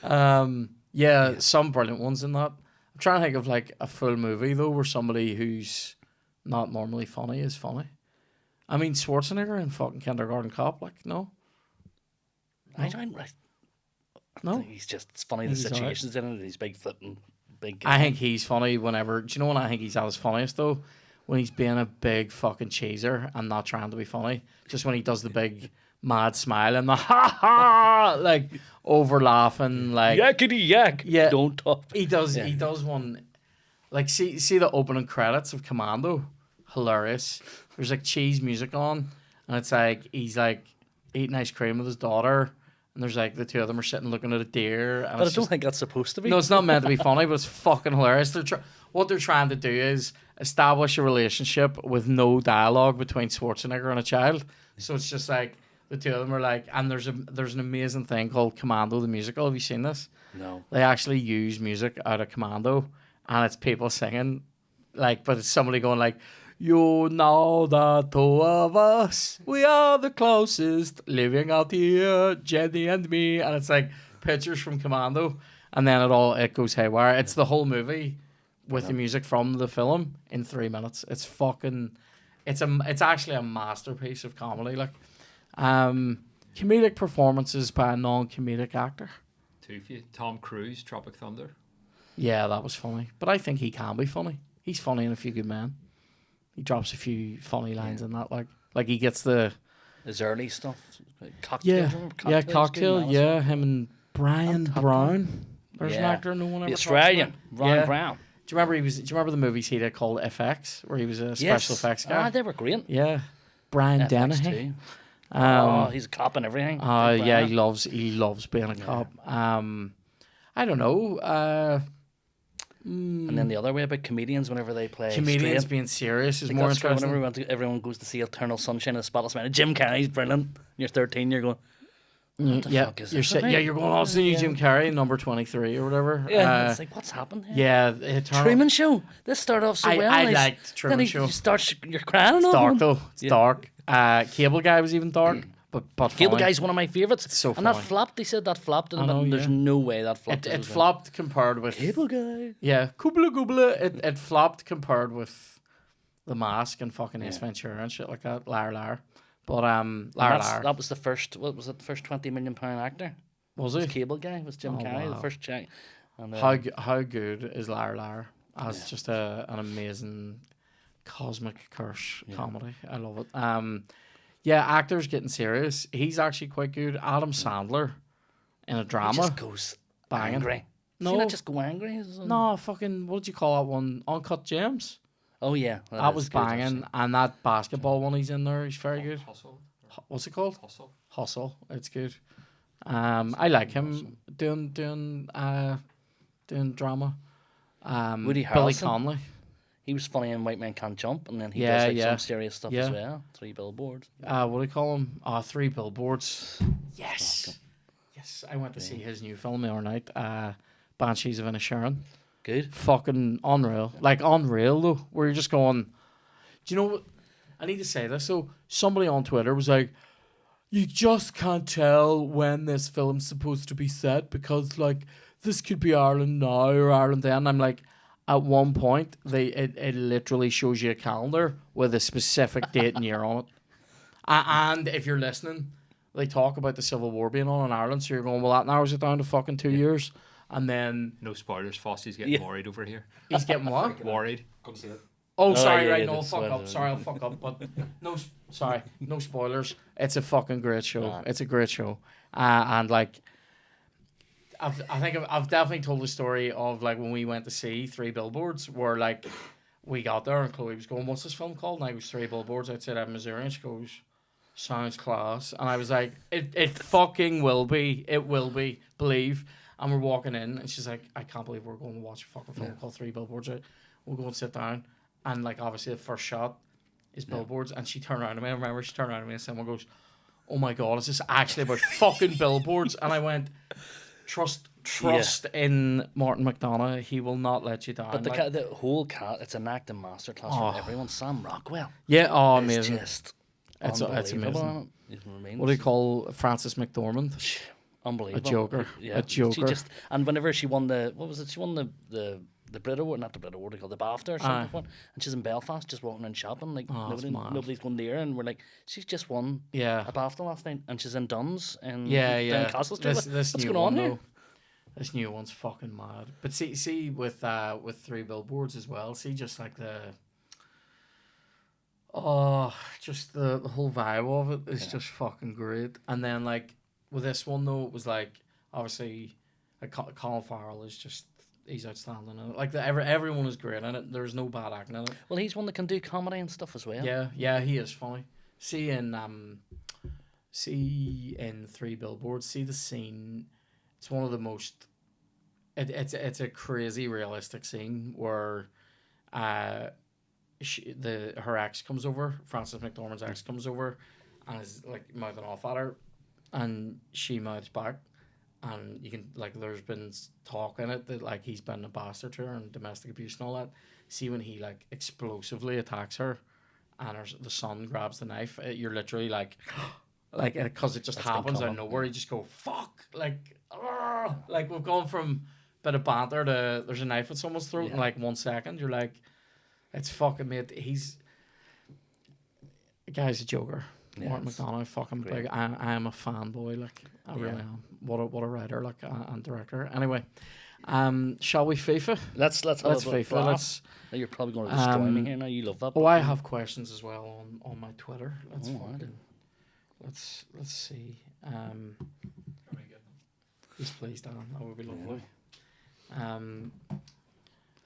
Some brilliant ones in that. I'm trying to think of like a full movie though where somebody who's not normally funny is funny. I mean Schwarzenegger in fucking Kindergarten Cop, like no. I don't. I No? think he's just. It's funny the He's alright. situations in it. He's big flipping, big. I think he's funny whenever. Do you know when I think he's at his funniest though? When he's being a big fucking cheeser and not trying to be funny. Just when he does the big mad smile and the ha ha, like over laughing, like yakety yak. Yeah. Don't talk. he does. Yeah. He does one. Like see the opening credits of Commando, hilarious. There's like cheese music on, and it's like he's like eating ice cream with his daughter, and there's like the 2 of them are sitting looking at a deer. And But I it's don't just, think that's supposed to be. no, it's not meant to be funny, but it's fucking hilarious. What they're trying to do is establish a relationship with no dialogue between Schwarzenegger and a child. So it's just like the 2 of them are like, and there's an amazing thing called Commando the musical. Have you seen this? No. They actually use music out of Commando, and it's people singing, like, but it's somebody going like, "You know the 2 of us, we are the closest, living out here, Jenny and me," and it's like pictures from Commando, and then it goes haywire. It's the whole movie with the music from the film in 3 minutes. It's fucking, it's actually a masterpiece of comedy. Like, comedic performances by a non-comedic actor. 2 for you. Tom Cruise, Tropic Thunder. Yeah, that was funny. But I think he can be funny. He's funny in A Few Good Men. He drops a few funny lines in that. Like he gets the His early stuff. Cocktail. remember yeah, was good Cocktail. in that as Yeah, well? him and Brian Top Gun. Brown. There's an Yeah. actor no one ever The talks Australian. about. Ryan Yeah. Brown. Do you remember the movies he did called FX, where he was a special effects guy? They were great. Yeah, Brian FX Dennehy. too. Oh, he's a cop and everything. Big Yeah, Brian. he loves being a cop. I don't know. And then the other way about comedians, whenever they play Comedians straight, being serious is like more that's why interesting. whenever everyone goes to see Eternal Sunshine of the Spotless Mind, Jim Carrey's brilliant. You're 13, you're going, what the fuck is this about? You're going on to the new Jim Carrey, number 23 or whatever. Yeah, it's like, what's happened here? Yeah, Eternal. Truman Show. This started off so I well. and he's- liked Truman then Show. he starts, you're crying. It's all dark of them. though. It's dark. Cable Guy was even dark. but Cable funny. Guy's one of my favourites. It's so and that funny. flopped. They said that flopped, I know, and there's yeah. no way that flopped. It flopped compared with Cable Guy. Yeah, Kubla. It flopped compared with The Mask and fucking Ace Ventura and shit like that. Liar. But liar. That was the first. What was it? The first £20 million actor. Was Was it? Cable Guy? Was Jim Carrey the wow. first check? And, How good is Liar as just an amazing cosmic curse comedy. I love it. Yeah, actors getting serious. He's actually quite good. Adam Sandler in a he drama. just goes Banging. angry. No. Does he not just go angry? No, fucking what did you call that one? Uncut Gems. Oh yeah, That was is good, banging, actually. and that basketball one he's in there, he's very good. Hustle. What's it called? Hustle. Hustle. It's good. I like him doing drama. Woody Billy Harrelson. Connolly. He was funny in White Men Can't Jump, and then he Yeah, does like yeah. some serious stuff Yeah. as well. 3 Billboards. What do you call him? 3 Billboards. Yes. Yes, I went to see his new film the other night. Banshees of Inisherin. Good. Fucking unreal. Like unreal though. Where you're just going. Do you know what? I need to say this. So somebody on Twitter was like, "You just can't tell when this film's supposed to be set because like this could be Ireland now or Ireland then." I'm like, at one point it literally shows you a calendar with a specific date and year on it. And if you're listening, they talk about the Civil War being on in Ireland, so you're going, well, that narrows it down to fucking 2 years. And then No spoilers. Fosty's getting worried over here. he's getting what? Worried. Come see it. Oh, sorry, yeah, right, yeah, no, that's fuck what up. I- Sorry, I'll fuck up. But no spoilers. It's a fucking great show. Nah. It's a great show. And like, I think I've definitely told the story of like when we went to see 3 Billboards, where like we got there and Chloe was going, "What's this film called?" And I was 3 Billboards outside of Missouri, and she goes, "Sounds class." And I was like, "It fucking will be. It will be. Believe." And we're walking in, and she's like, "I can't believe we're going to watch a fucking film called 3 Billboards. Right? We'll go and sit down." And like obviously the first shot is Billboards, and she turned around to me. I remember she turned around to me and someone goes, "Oh my god, is this actually about fucking billboards?" And I went, Trust in Martin McDonagh. He will not let you down. But like, the whole cat, it's an acting masterclass Oh. from everyone. Sam Rockwell. yeah, oh, It's amazing. just It's unbelievable. amazing. He's remains What do you call Frances McDormand? unbelievable. joker. Yeah, A joker. She just, and whenever she won the, what was it? She won the Brit Award, not the Brit Award, they called the BAFTA or something. Aye. And she's in Belfast, just walking around shopping, like Oh, it's mad. nobody's going near her, and we're like, she's just won Yeah. a BAFTA last night, and she's in Duns and Yeah, down yeah. Castle Street. This What's new going one on here? though. This new one's fucking mad. But see with 3 Billboards as well. See just like just the whole vibe of it is just fucking great. And then like with this one though, it was like obviously like Colin Farrell is just he's outstanding in it. Like everyone is great in it. There's no bad acting in it. Well, he's one that can do comedy and stuff as well. Yeah, he is funny. See in 3 Billboards. See the scene. It's one of the most. It's a crazy realistic scene where, her ex comes over. Frances McDormand's ex comes over, and is like mouthing off at her, and she mouths back, and you can like there's been talk in it that like he's been a bastard to her and domestic abuse and all that. See when he like explosively attacks her, and the son grabs the knife. You're literally like. Like, because it just That's been happens out of common, nowhere. You just go, fuck. Like, we've gone from a bit of banter to there's a knife at someone's throat in like 1 second. You're like, it's fucking mate. The guy's a joker. Yeah, Martin it's McDonagh, fucking great. big. I am a fanboy. Like, I really am. What a writer, like, and director. Anyway, shall we FIFA? Let's Let's FIFA. FIFA. Let's. You're probably going to destroy me Um, here now. You love that. Oh, I have questions as well on my Twitter. Let's Oh, I fucking. didn't. Let's see. Yes, please, Dan. That would be lovely.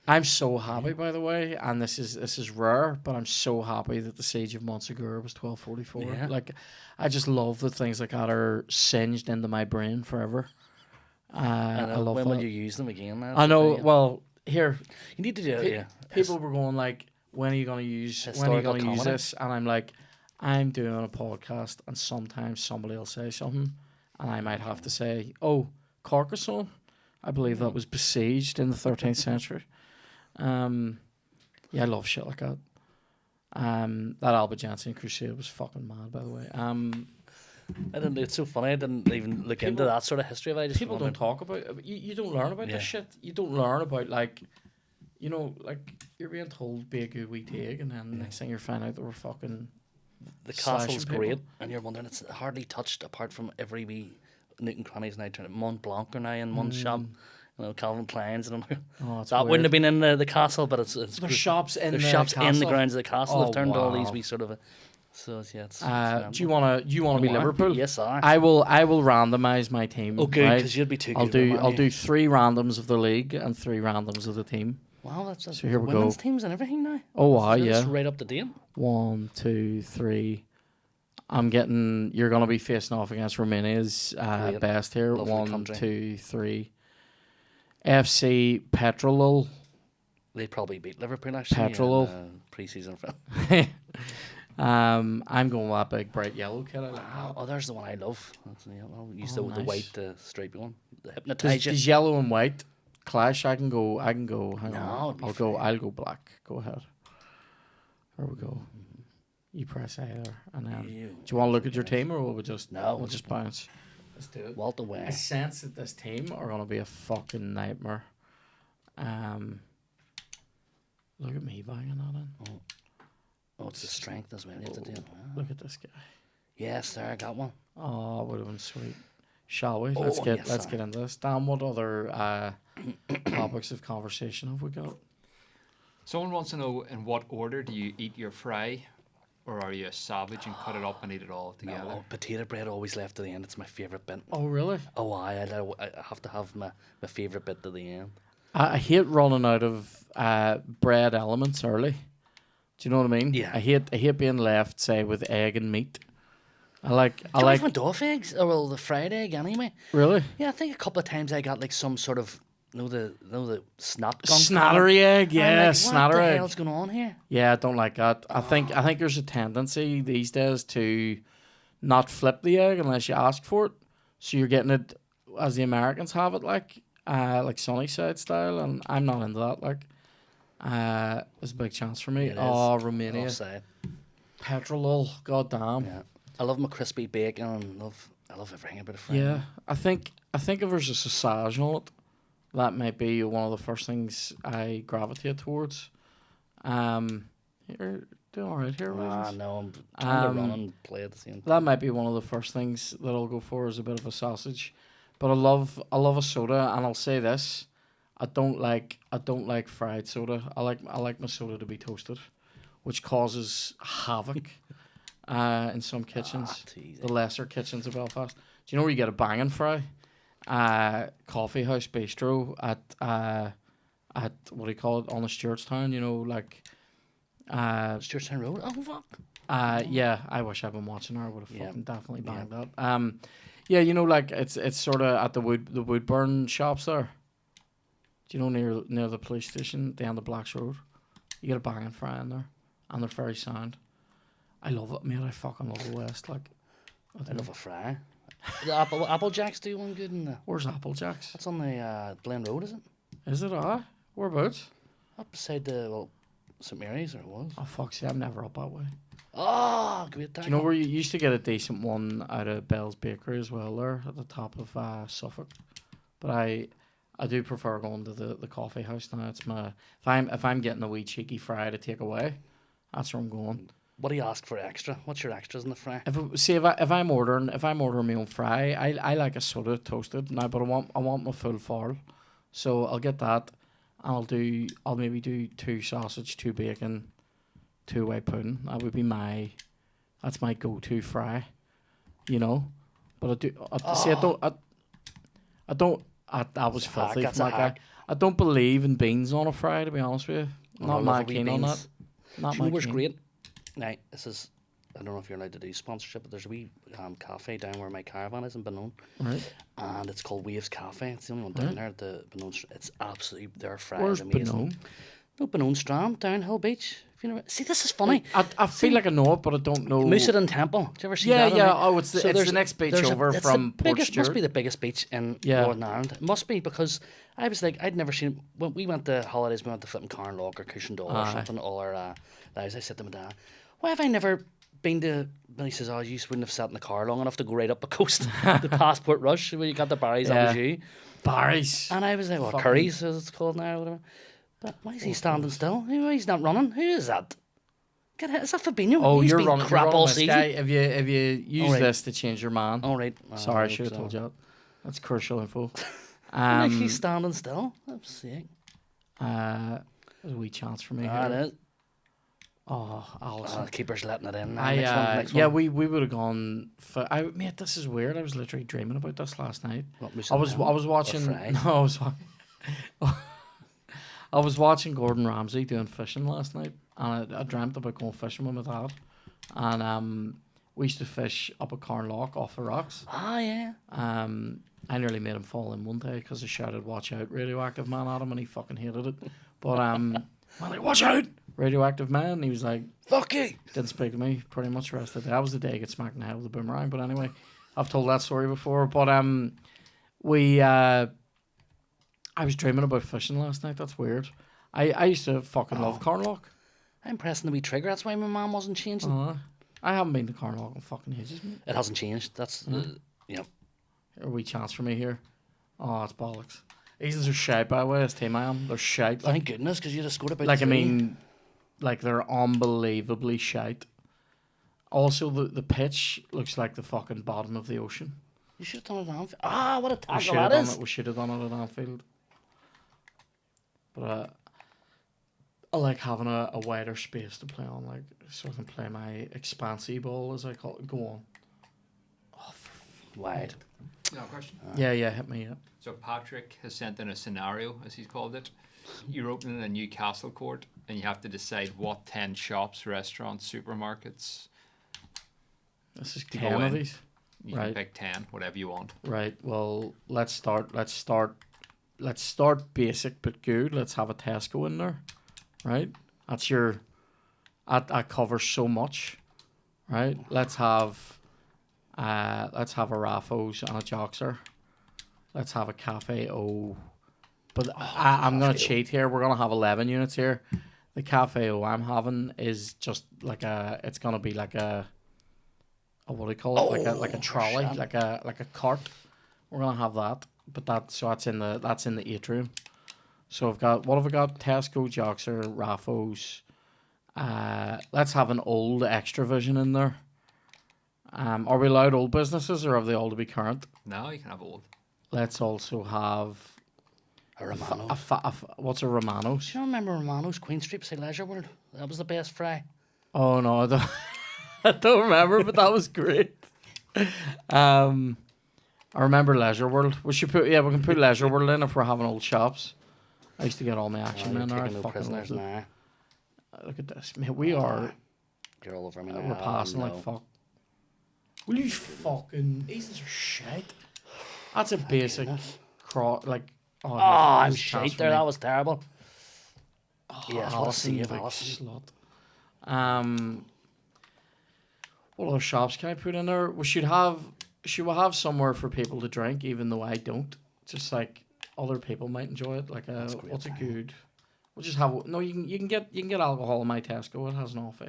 I'm so happy, by the way, and this is rare, but I'm so happy that the Siege of Montsegur was 1244. Yeah. Like, I just love that things like that are singed into my brain forever. I love when that. will you use them again? That's I the know. thing. Well, here, You need to do it. Yeah. people were going like, when are you going to use Historical comedy. this? And I'm like, I'm doing a podcast, and sometimes somebody will say something, and I might have to say, oh, Carcassonne, I believe that was besieged in the 13th century. Yeah, I love shit like that. That Albigensian crusade was fucking mad, by the way. I didn't. It's so funny. I didn't even look into that sort of history of it. I just People don't wondered. talk about you don't learn about Yeah. this shit. You don't learn about like, you're being told be a good wee take, and then next thing you find out they were fucking The slashing castle's people. great, and you're wondering it's hardly touched apart from every wee nook and crannies now. Turn it Mont Blanc are now in one shop. Calvin Klein's and Oh, it's that weird. wouldn't have been in the castle, but it's There's shops in there's the shops in the castle? grounds of the castle. They've Oh, turned all these wow. wee sort of. So yeah, it's. Do you wanna be I? Liverpool? Yes, I. I will randomize my team. Oh, good, right? 'cause you'd be too I'll good with do Man I'll U. do 3 randoms of the league and 3 randoms of the team. Wow, that's So here we go. women's teams and everything now. Oh wow, That's yeah. right up to date. 1, 2, 3. You're gonna be facing off against Romania's Great. best here. Lovely 1, country. 2, 3. FC Petrolul. They probably beat Liverpool actually. Petrol. In the pre-season film. I'm going with that big bright yellow kid. I like that. Oh, there's the one I love. I'll use Oh, the nice. white stripy one. The hypnotize you. Does yellow and white clash? I can go. Hang No, on. it'd be I'll go black. Go ahead. Here we go. You press A there, and then. Do you want to look at your team, or will we just? No, we'll just bounce. Let's do it. Walt away. I sense that this team are gonna be a fucking nightmare. Look at me banging that in. Oh, it's the strength as well. You have to do it. Look at this guy. Yes, there, I got one. Oh, would have been sweet. Shall we? Oh, Let's yes, get into this. Dan, what other topics of conversation have we got? Someone wants to know, in what order do you eat your fry? Or are you a savage and cut it up and eat it all together? No, potato bread always left to the end. It's my favourite bit. Oh, really? Oh, I have to have my favourite bit to the end. I hate running out of bread elements early. Do you know what I mean? Yeah. I hate being left, say, with egg and meat. I Do like you ever went off eggs? Or well, the fried egg anyway. really Yeah, I think a couple of times I got like some sort of the snot gunk. snattery egg. I'm Yeah, like, snatter what the egg. hell's going on here? Yeah, I don't like that. I think there's a tendency these days to not flip the egg unless you ask for it. So you're getting it as the Americans have it, like Sunnyside style, and I'm not into that. Like, it's a big chance for me. It is. Oh, Romania, Offside. petrol, goddamn. Yeah, I love my crispy bacon and I love everything about a fry. Yeah, I think if there's a sausage on it, that might be one of the first things I gravitate towards. You're doing all right here, Regis. No, I'm trying to run and play at the same time. That might be one of the first things that I'll go for is a bit of a sausage. But I love a soda, and I'll say this: I don't like fried soda. I like my soda to be toasted, which causes havoc in some kitchens, too easy. the lesser kitchens of Belfast. Do you know where you get a banging fry? Coffee House Bistro at what do you call it, on the Stewartstown? You know, like Stewartstown Road. Oh fuck. yeah, I wish I'd been watching her. I would have Yeah. fucking definitely banged that. Yeah, you know, like it's sort of at the Woodburn shops there. Do you know near the police station, the end of Blacks Road? You get a banging fry in there, and they're very sound. I love it, mate. I fucking love the West. Like, I love a fry. The Apple Jacks do one good in the. where's Applejacks? That's on the Glen Road, is it? Is it? Whereabouts? Up beside the St Mary's, or it was. Oh fuck! See, I'm never up that way. Oh, great. Do you know where you used to get a decent one out of Bell's Bakery as well there at the top of Suffolk? But I do prefer going to the coffee house now. It's my if I'm getting a wee cheeky fry to take away, that's where I'm going. What do you ask for extra? What's your extras in the fry? If I'm ordering my own fry, I like a soda toasted now, but I want my full foil, so I'll get that. And I'll maybe do 2 sausage, 2 bacon, 2 white pudding. That would be that's my go-to fry, you know. But that was It's a filthy hack, from that's that a guy. hack. I don't believe in beans on a fry, to be honest with you. Oh, I Not love my a wee keen on that. beans. Not Do you my know where's keen. great? Now, this is, I don't know if you're allowed to do sponsorship, but there's a wee cafe down where my caravan is in Benone, Right. and it's called Waves Cafe. It's the only one down there at the Benone. It's absolutely, their fry Where's is amazing. Benone? No, Benone Strand, Downhill Beach. If you know, see, this is funny. I feel like I know it, but I don't know. Moosehead Temple. Do you ever see Yeah, that? yeah. on Oh, it's the next beach over from Port Must Stewart. be the biggest beach in Yeah. Northern Ireland. It must be, because I was like, I'd never seen. When we went to holidays, we went to flipping Carnlough or Cushendall or something. All our lives, I said to my dad, "Why have I never been to. And he says, "Oh, you wouldn't have sat in the car long enough to go right up the coast, the Passport Rush where you got the Barry's. That was you." Barry's. And I was like, "Well, Fucking- Curry's as it's called now, or whatever." But why is he standing still? He's not running. Who is that? Is that Fabinho? Oh, He's you're been running. crap You're all running this season. guy. Have you used right. this to change your man? All right. Sorry, I should have told you that. That's crucial info. Like he's standing still. I'm sick. There's a wee chance for me That here. is. Oh, Allison. The keeper's letting it in. next one. We would have gone. Mate, this is weird. I was literally dreaming about this last night. I was watching. No, I was watching Gordon Ramsay doing fishing last night, and I dreamt about going fishing with my dad, and we used to fish up at Carnlough off the rocks. Ah, yeah. I nearly made him fall in one day because I shouted "Watch out, radioactive man" at him, and he fucking hated it. But I'm like, "Watch out, radioactive man!" And he was like, "Fuck you!" Didn't speak to me pretty much the rest of the day. That was the day I got smacked in the head with a boomerang. But anyway, I've told that story before. But I was dreaming about fishing last night. That's weird. I used to fucking love Carnlough. I'm pressing the wee trigger. That's why my mum wasn't changing. I haven't been to Carnlough in fucking ages, mate. It hasn't changed. That's A wee chance for me here. Oh, it's bollocks. Asians are shite, by the way. This team I am. They're shite. Thank goodness, because you'd have scored about Like, three. I mean, like, they're unbelievably shite. Also, the pitch looks like the fucking bottom of the ocean. You should have done it at Anfield. Ah, what a We tackle should that have is. done it. We should have done it at Anfield. But I like having a wider space to play on, like, so I can play my expansy ball, as I call it. Go on. Wide. No question. Yeah, hit me up. So Patrick has sent in a scenario, as he's called it. You're opening a new Castle Court, and you have to decide what 10 shops, restaurants, supermarkets. This is To 10 go of in. these. You Right. can pick 10, whatever you want. Right. Well, let's start basic but good. Let's have a Tesco in there. Right? That's your that covers so much. Right? Let's have a Raffles and a Joxer. Let's have a Cafe O. But I'm gonna cheat here. We're gonna have 11 units here. The Cafe O I'm having is just like it's gonna be like a what do you call it? Like a trolley, shit. like a cart. We're gonna have that, but that's in the atrium. So what have I got? Tesco, Joxer, Raffles. Let's have an old Extravision in there. Are we allowed old businesses, or have they all to be current? No, you can have old. Let's also have A Romano. what's a Romano's? Do you remember Romano's Queen Street beside Leisure World? That was the best fry. Oh no, I don't, I don't remember, but that was great. I remember Leisure World. We can put Leisure World in if we're having old shops. I used to get all my action men there. I no fucking prisoners loved it. now. Look at this, mate. We are You're all over me now. we're passing no. like fuck. Will you fucking? These are shit. That's a basic like. Oh, Oh, I'm this chance shite for there. me. That was terrible. Yes, what a Allison, save, big Allison. slut. What other shops can I put in there? Should we have somewhere for people to drink, even though I don't? Just like other people might enjoy it. Like what's a good? We'll just have no. You can get alcohol in my Tesco. It has an offer.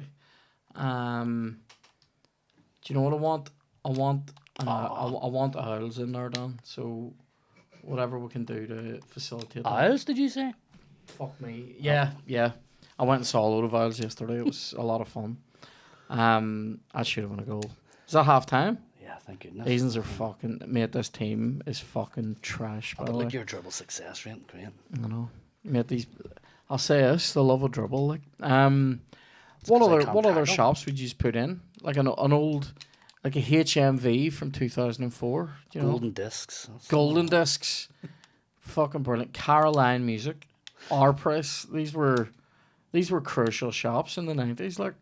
Do you know what I want? I want Owls in there, Dan. So whatever we can do to facilitate that. Isles, did you say? Fuck me. Yeah. I went and saw a load of Owls yesterday. It was a lot of fun. I should have won a goal. Is that half time? Yeah, thank goodness. Asians are fucking mate, this team is fucking trash, by But the way. look, your dribble success rate, great. I know. Mate, I'll say this, the love of dribble. Like what 'cause I other can't tackle. shops would you just put in? Like an old like a HMV from 2004. Do you know? Golden discs. That's Golden discs. Fucking brilliant. Caroline Music. Our Press. These were crucial shops in the 90s. Like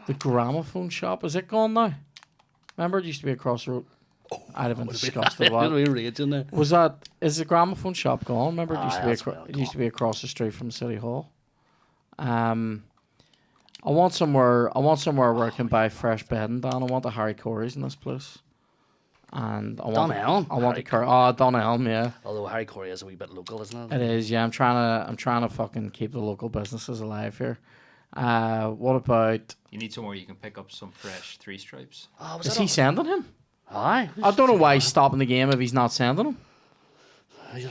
the gramophone shop. Is it gone now? Remember it used to be across the road? I'd have been disgusted It'll about it. be raging there. Is the gramophone shop gone? Remember it used to be that's well it used to be across the street from City Hall. I want somewhere where I can buy fresh bedding, Dan. I want the Harry Corey's in this place. And I want Dunelm? I want Harry the Dunelm, yeah. Although Harry Corey is a wee bit local, isn't it? It is, yeah. I'm trying to fucking keep the local businesses alive here. What about? You need somewhere you can pick up some fresh three stripes. Oh, was Is that he all? sending him? Aye. I don't know why he's stopping the game if he's not sending him.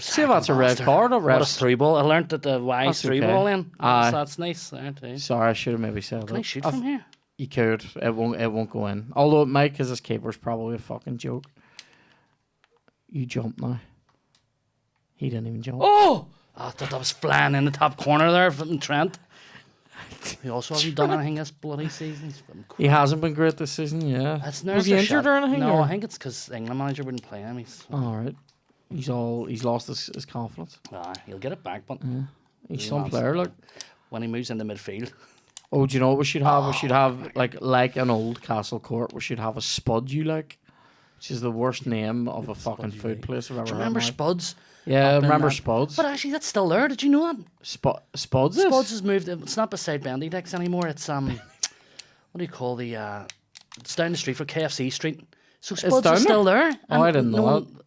See if that's a red card. Or What a refs. through ball. I learnt that the Y That's through okay. ball in. Aye. That's nice there too. Sorry, I should have maybe said Can I that. shoot from here? You could. It won't go in. Although it might, because his keeper's probably a fucking joke. You jump now. He didn't even jump. Oh! I thought that was flying in the top corner there from Trent. He also hasn't done anything this bloody season. He's been He hasn't been great this season. Yeah. That's Was he injured or anything? No, or? I think it's because England manager wouldn't play him. All right. He's lost his confidence. He'll get it back, but He's He some wants player. it. Like, when he moves into midfield, oh, do you know what we should have? We should have like an old Castle Court. We should have a Spud You Like, which is the worst name of a fucking food place I've ever do you heard. remember in my life. Spuds? Yeah, I up in remember that- Spuds. But actually, that's still there. Did you know that? Spuds is? Spuds has moved. It's not beside Benedict's anymore. It's what do you call the? It's down the street for KFC Street. So Spuds down is still there. Oh, I and didn't no know one- that.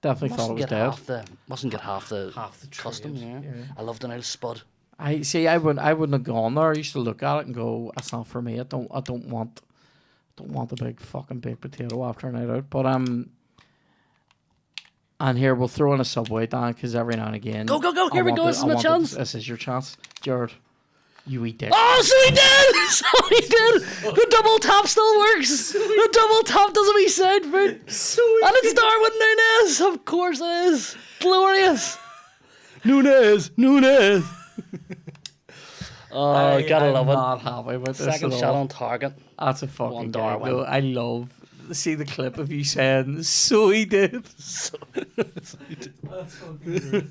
Definitely thought it was Mustn't get dead. half the mustn't get half the the custom. trade, Yeah. I loved an old Spud. I see. I wouldn't have gone there. I used to look at it and go, "That's not for me. I don't want the big fucking baked potato after a night out." But and here we'll throw in a Subway, Dan, because every now and again. Go, go, go. Here we go. This is my chance. This is your chance, Jared. You eat dick. Oh, so he did! So he did! The double tap still works! The double tap doesn't make sound, food. And it's Darwin Nunez! Of course it is! Glorious! Nunez! Oh, gotta love it. Not happy with this Second at shot all. on target. That's a fucking One game, Darwin. though. I love. See the clip of you saying, "So he did." That's fucking great.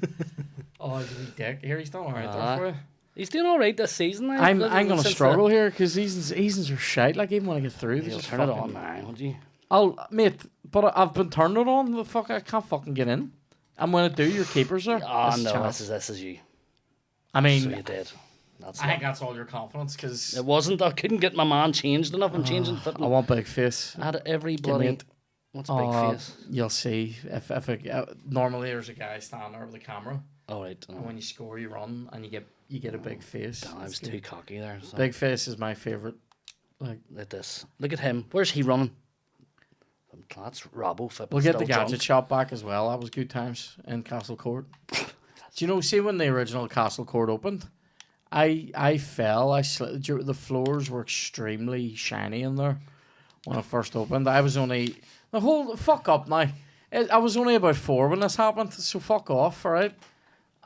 Oh, you eat dick. Here he's done alright there for you. He's doing alright this season. I'm gonna struggle here because seasons are shite. Like even when I get through, they You'll just turn it fucking- on now, would you? But I've been turning it on. The fuck, I can't fucking get in. And when I do, your keepers are. Oh This is no, chance. this is you. I So mean, you did. That's I think not. that's all your confidence because It wasn't. I couldn't get my man changed enough. I'm changing. I want big face. I had every me bloody. it. What's big face? You'll see if normally there's a guy standing there with a camera, Oh right. and when you score, you run and you get a big face. I was too cocky there. So. Big face is my favorite. Like Look at this. Look at him. Where's he running? That's Robbo. we'll get the gadget shop back as well. That was good times in Castle Court. Do you know? See when the original Castle Court opened, I fell. The floors were extremely shiny in there when it first opened. I was only fuck up now. I was only about 4 when this happened, so fuck off, all right?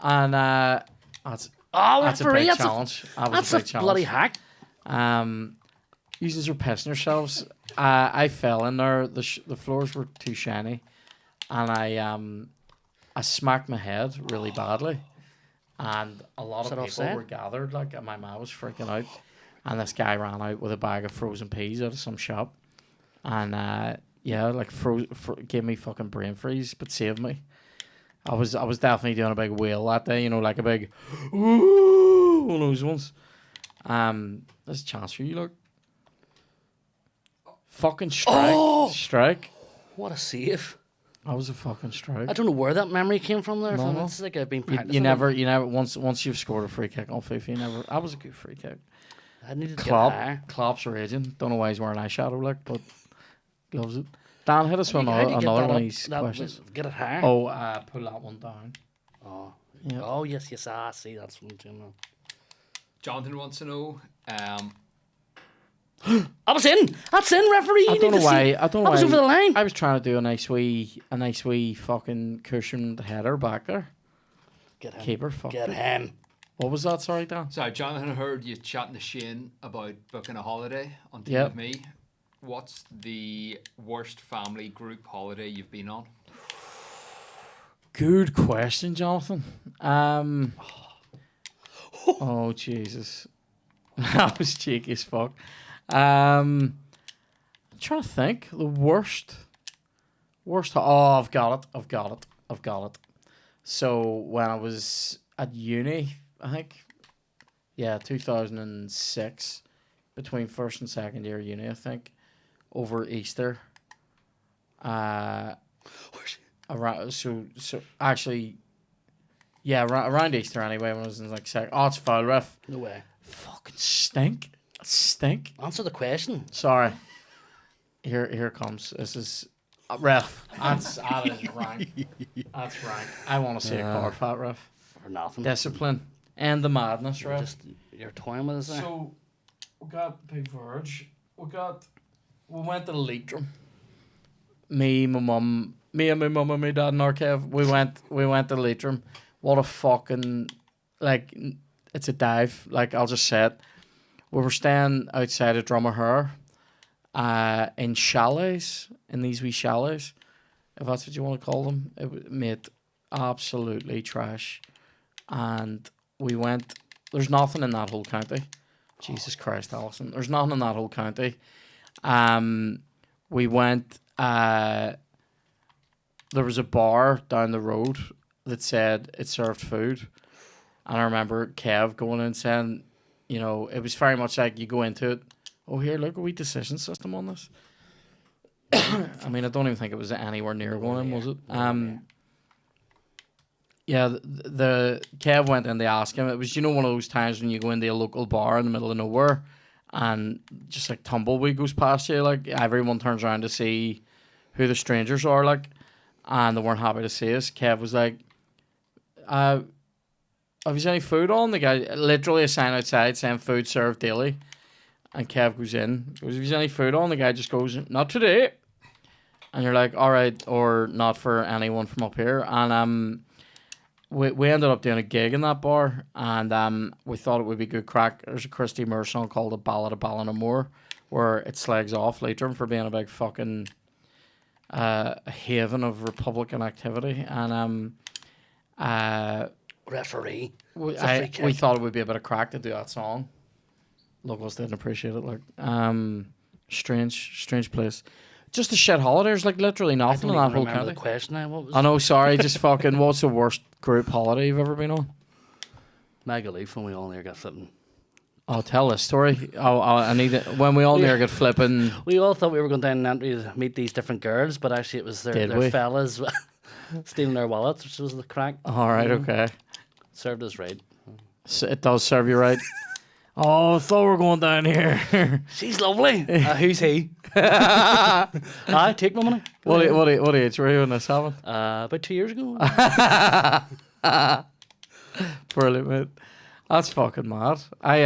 And that's Oh, that's a referee, big that's challenge. That's a a big challenge. bloody hack. Users are pissing themselves. I fell in there. The floors were too shiny, and I smacked my head really badly, and a lot Is of that people offside? were gathered. Like, and my mum was freaking out, and this guy ran out with a bag of frozen peas out of some shop, and yeah, like gave me fucking brain freeze, but saved me. I was definitely doing a big whale that day, you know, like a big ooh, one of those ones. There's a chance for you, look. Fucking strike. Oh! Strike. What a save. That was a fucking strike. I don't know where that memory came from there. No. It's like I've been You, practicing. you never, once you've scored a free kick on FIFA, that was a good free kick. I needed to get higher. Klopp's raging. Don't know why he's wearing eyeshadow, like, but loves it. Dan, hit us with How do you get another that one of up? these That questions. Get it higher. Oh, pull that one down. Oh. Yeah. Oh, yes. I see. That's what I'm doing now. Jonathan wants to know. I was in. That's in, referee. You I need don't know to why. see. I don't know I was why. over the line. I was trying to do a nice wee fucking cushioned header back there. Get him. Keeper, fuck. Get him. What was that? Sorry, Dan. So Jonathan heard you chatting to Shane about booking a holiday on Team Yep. with Me. What's the worst family group holiday you've been on? Good question, Jonathan. Oh Jesus, that was cheeky as fuck. I'm trying to think. The worst. Oh, I've got it. So when I was at uni, I think, yeah, 2006, between first and second year uni, I think, over Easter. Around so actually, yeah, around Easter anyway. When I was in like it's foul ref. No way. Fucking stink. Stink. Answer the question. Sorry. Here it comes. This is ref. That is rank. That's rank. I want to see a card for that, ref. Or nothing. Discipline and the madness, ref. You're toying with us there. So we got Big Verge. We went to the Leitrim. Me, my mum, and my dad and our Kev. We went to Leitrim. What a fucking it's a dive. Like, I'll just say it. We were staying outside of Drummerher, in chalets, in these wee chalets, if that's what you want to call them. It made absolutely trash. And we went, there's nothing in that whole county. Jesus Christ, Alison. There's nothing in that whole county. We went, there was a bar down the road that said it served food. And I remember Kev going in and saying, you know, it was very much like you go into it, oh, here, look, a wee decision system on this. I mean, I don't even think it was anywhere near one, was it? Yeah, the Kev went in to ask him. It was, you know, one of those times when you go into a local bar in the middle of nowhere and just like tumbleweed goes past you, like everyone turns around to see who the strangers are, like, and they weren't happy to see us. Kev was like, have you any food on? The guy, literally a sign outside saying food served daily. And Kev goes in, goes, have you any food on? The guy just goes, not today. And you're like, all right, or not for anyone from up here. And we ended up doing a gig in that bar, and we thought it would be good crack. There's a Christy Moore song called "The Ballad of Ballinamore," where it slags off Leitrim for being a big fucking haven of Republican activity. And Referee. we thought it would be a bit of crack to do that song. Locals didn't appreciate it. Like, strange place. Just a shit holiday. There's like literally nothing in that whole county. The question now. What was I know. Sorry. Just fucking. What's the worst group holiday you've ever been on? Mega Leaf when we all near got flipping. Oh, tell this story. I need it. When we all near got flipping. We all thought we were going down and to meet these different girls, but actually it was their fellas stealing their wallets, which was the crack. All right. Okay. Served us right. So it does serve you right. Oh, I thought we were going down here. She's lovely. Who's he? I take my money. What age were you when this happened? About 2 years ago. Brilliant, mate. That's fucking mad. I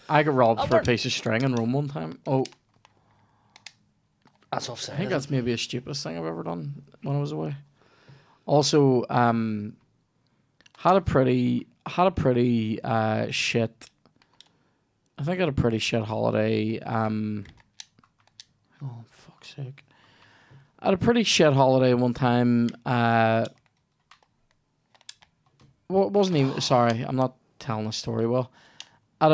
got robbed for a piece of string in Rome one time. Oh, that's offside. I think that's maybe the stupidest thing I've ever done when I was away. Also, had a pretty shit. I think I had a pretty shit holiday. Oh, fuck's sake. I had a pretty shit holiday one time. Wasn't even... Sorry, I'm not telling the story well. I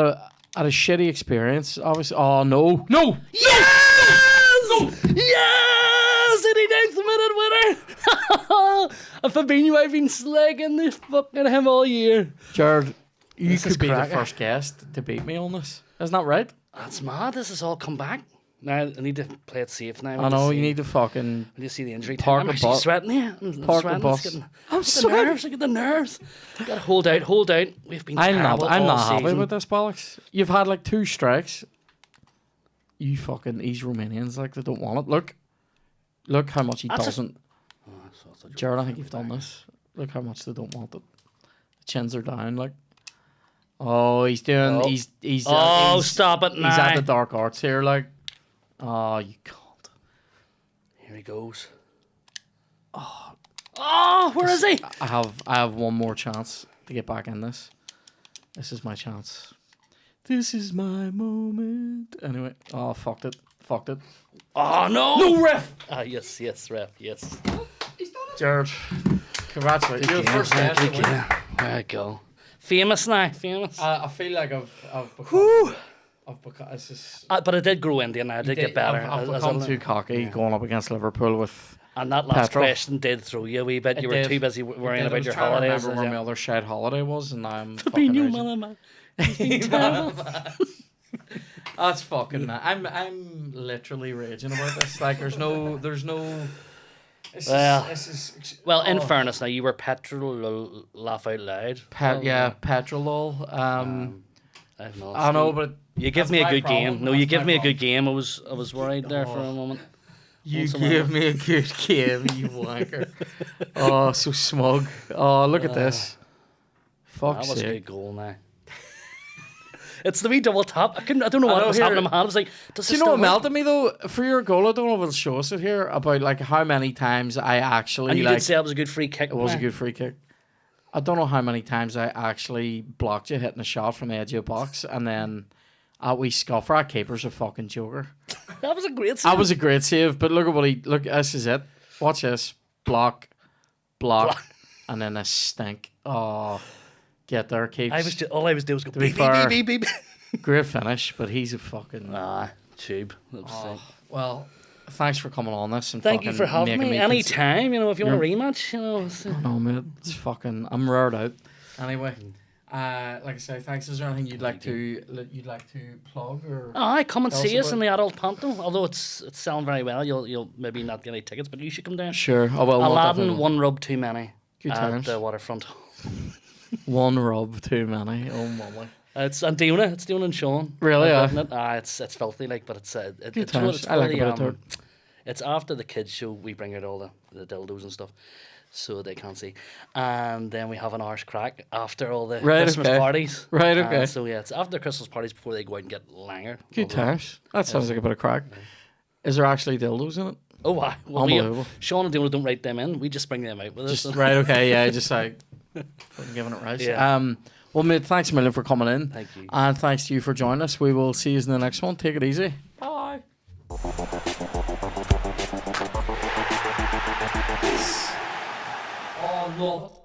had a shitty experience, obviously. Oh, no. No! Yes! No! Yes! 89th minute winner! And Fabinho, I've been slagging this fucking him all year. Jared... You could be the first guest to beat me on this. Isn't that right? That's mad. This has all come back. Now I need to play it safe now. I know, you need to fucking... I just see the injury. Park I'm the actually bus. sweating here. Park the bus. I'm sweating. Nerves. I get the nerves. Gotta hold out. We've been I'm terrible not all happy season. with this, Bollocks. You've had like 2 strikes. You fucking... These Romanians, like, they don't want it. Look how much he doesn't... Jared, I think you've done this. Look how much they don't want it. The chins are down, like... Oh, he's doing... Oh. He's Stop it now. He's at the dark arts here, like... Oh, you can't. Here he goes. Oh, where is he? I have one more chance to get back in this. This is my chance. This is my moment. Anyway. Oh, fucked it. Oh, no. No, ref! Yes, ref, yes. Jared, congratulations. You're the first guest to win. There you go. Famous now, famous. I feel like I've become... It's just, but I did grow into it and I did get better. I've become too cocky going up against Liverpool with... And that last petrol. question did throw you a wee bit. You were too busy worrying about your holidays. I holidays. remember where my other shite holiday was, and now I'm Fabinho, fucking man. It's been terrible. That's fucking... I'm literally raging about this. Like, there's no... Well, in fairness, now you were petrol laugh out loud. Petrol. I've not. I know, but You give that's me a my good problem. game. No, That's you give my me a problem. good game. I was worried there for a moment. You Once a gave while. me a good game, you wanker. Oh, so smug. Oh, look at this. Fuck's That was a sake. good goal now. It's the wee double tap. I don't know what know, was here- happening in my hand. I was like, does Do this you know what still work? melted me though? For your goal, I don't know if it'll show us it here, about like how many times I actually And you like did say it was a good free kick. it was a now. good free kick. I don't know how many times I actually blocked you hitting a shot from the edge of the box, and then we scuffer. Our keeper's a fucking joker. That was a great That save. was a great save, but look at what he look. This is it. Watch this. Block, and then a stink. Oh, get there, keeps. All I was doing was go be beep, fair- beep, beep, beep. Great finish, but he's a fucking. Tube. That was sick. Well, thanks for coming on this and Thank you fucking for having making me. cons- Anytime, if you want a rematch, No, mate, it's fucking. I'm reared out. Anyway, like I say, thanks. Is there anything you'd like to plug or? Aye, come and Tell see us us about in the adult panto. Although it's selling very well, you'll maybe not get any tickets, but you should come down. Sure. Oh well. Aladdin, one rub too many. Good at times. the waterfront. One rub too many. Oh my. It's and Diona, it's Diona and Sean. Really, yeah? Isn't it? It's filthy, like, but it's Good it's, you know, times. it's I like for a the, bit of dirt. It's after the kids show. We bring out all the dildos and stuff, so they can't see, and then we have an arse crack after all the Right, Christmas okay. parties. Right, okay. So yeah, it's after the Christmas parties before they go out and get langer. Good times. That sounds like a bit of crack. Is there actually dildos in it? Oh, wow. Well, Unbelievable. Sean and Diona don't write them in. We just bring them out with us. Just right. Okay. Yeah. Just like fucking giving it right. Yeah. Well, mate, thanks a million for coming in. Thank you. And thanks to you for joining us. We will see you in the next one. Take it easy. Bye. Oh, love it.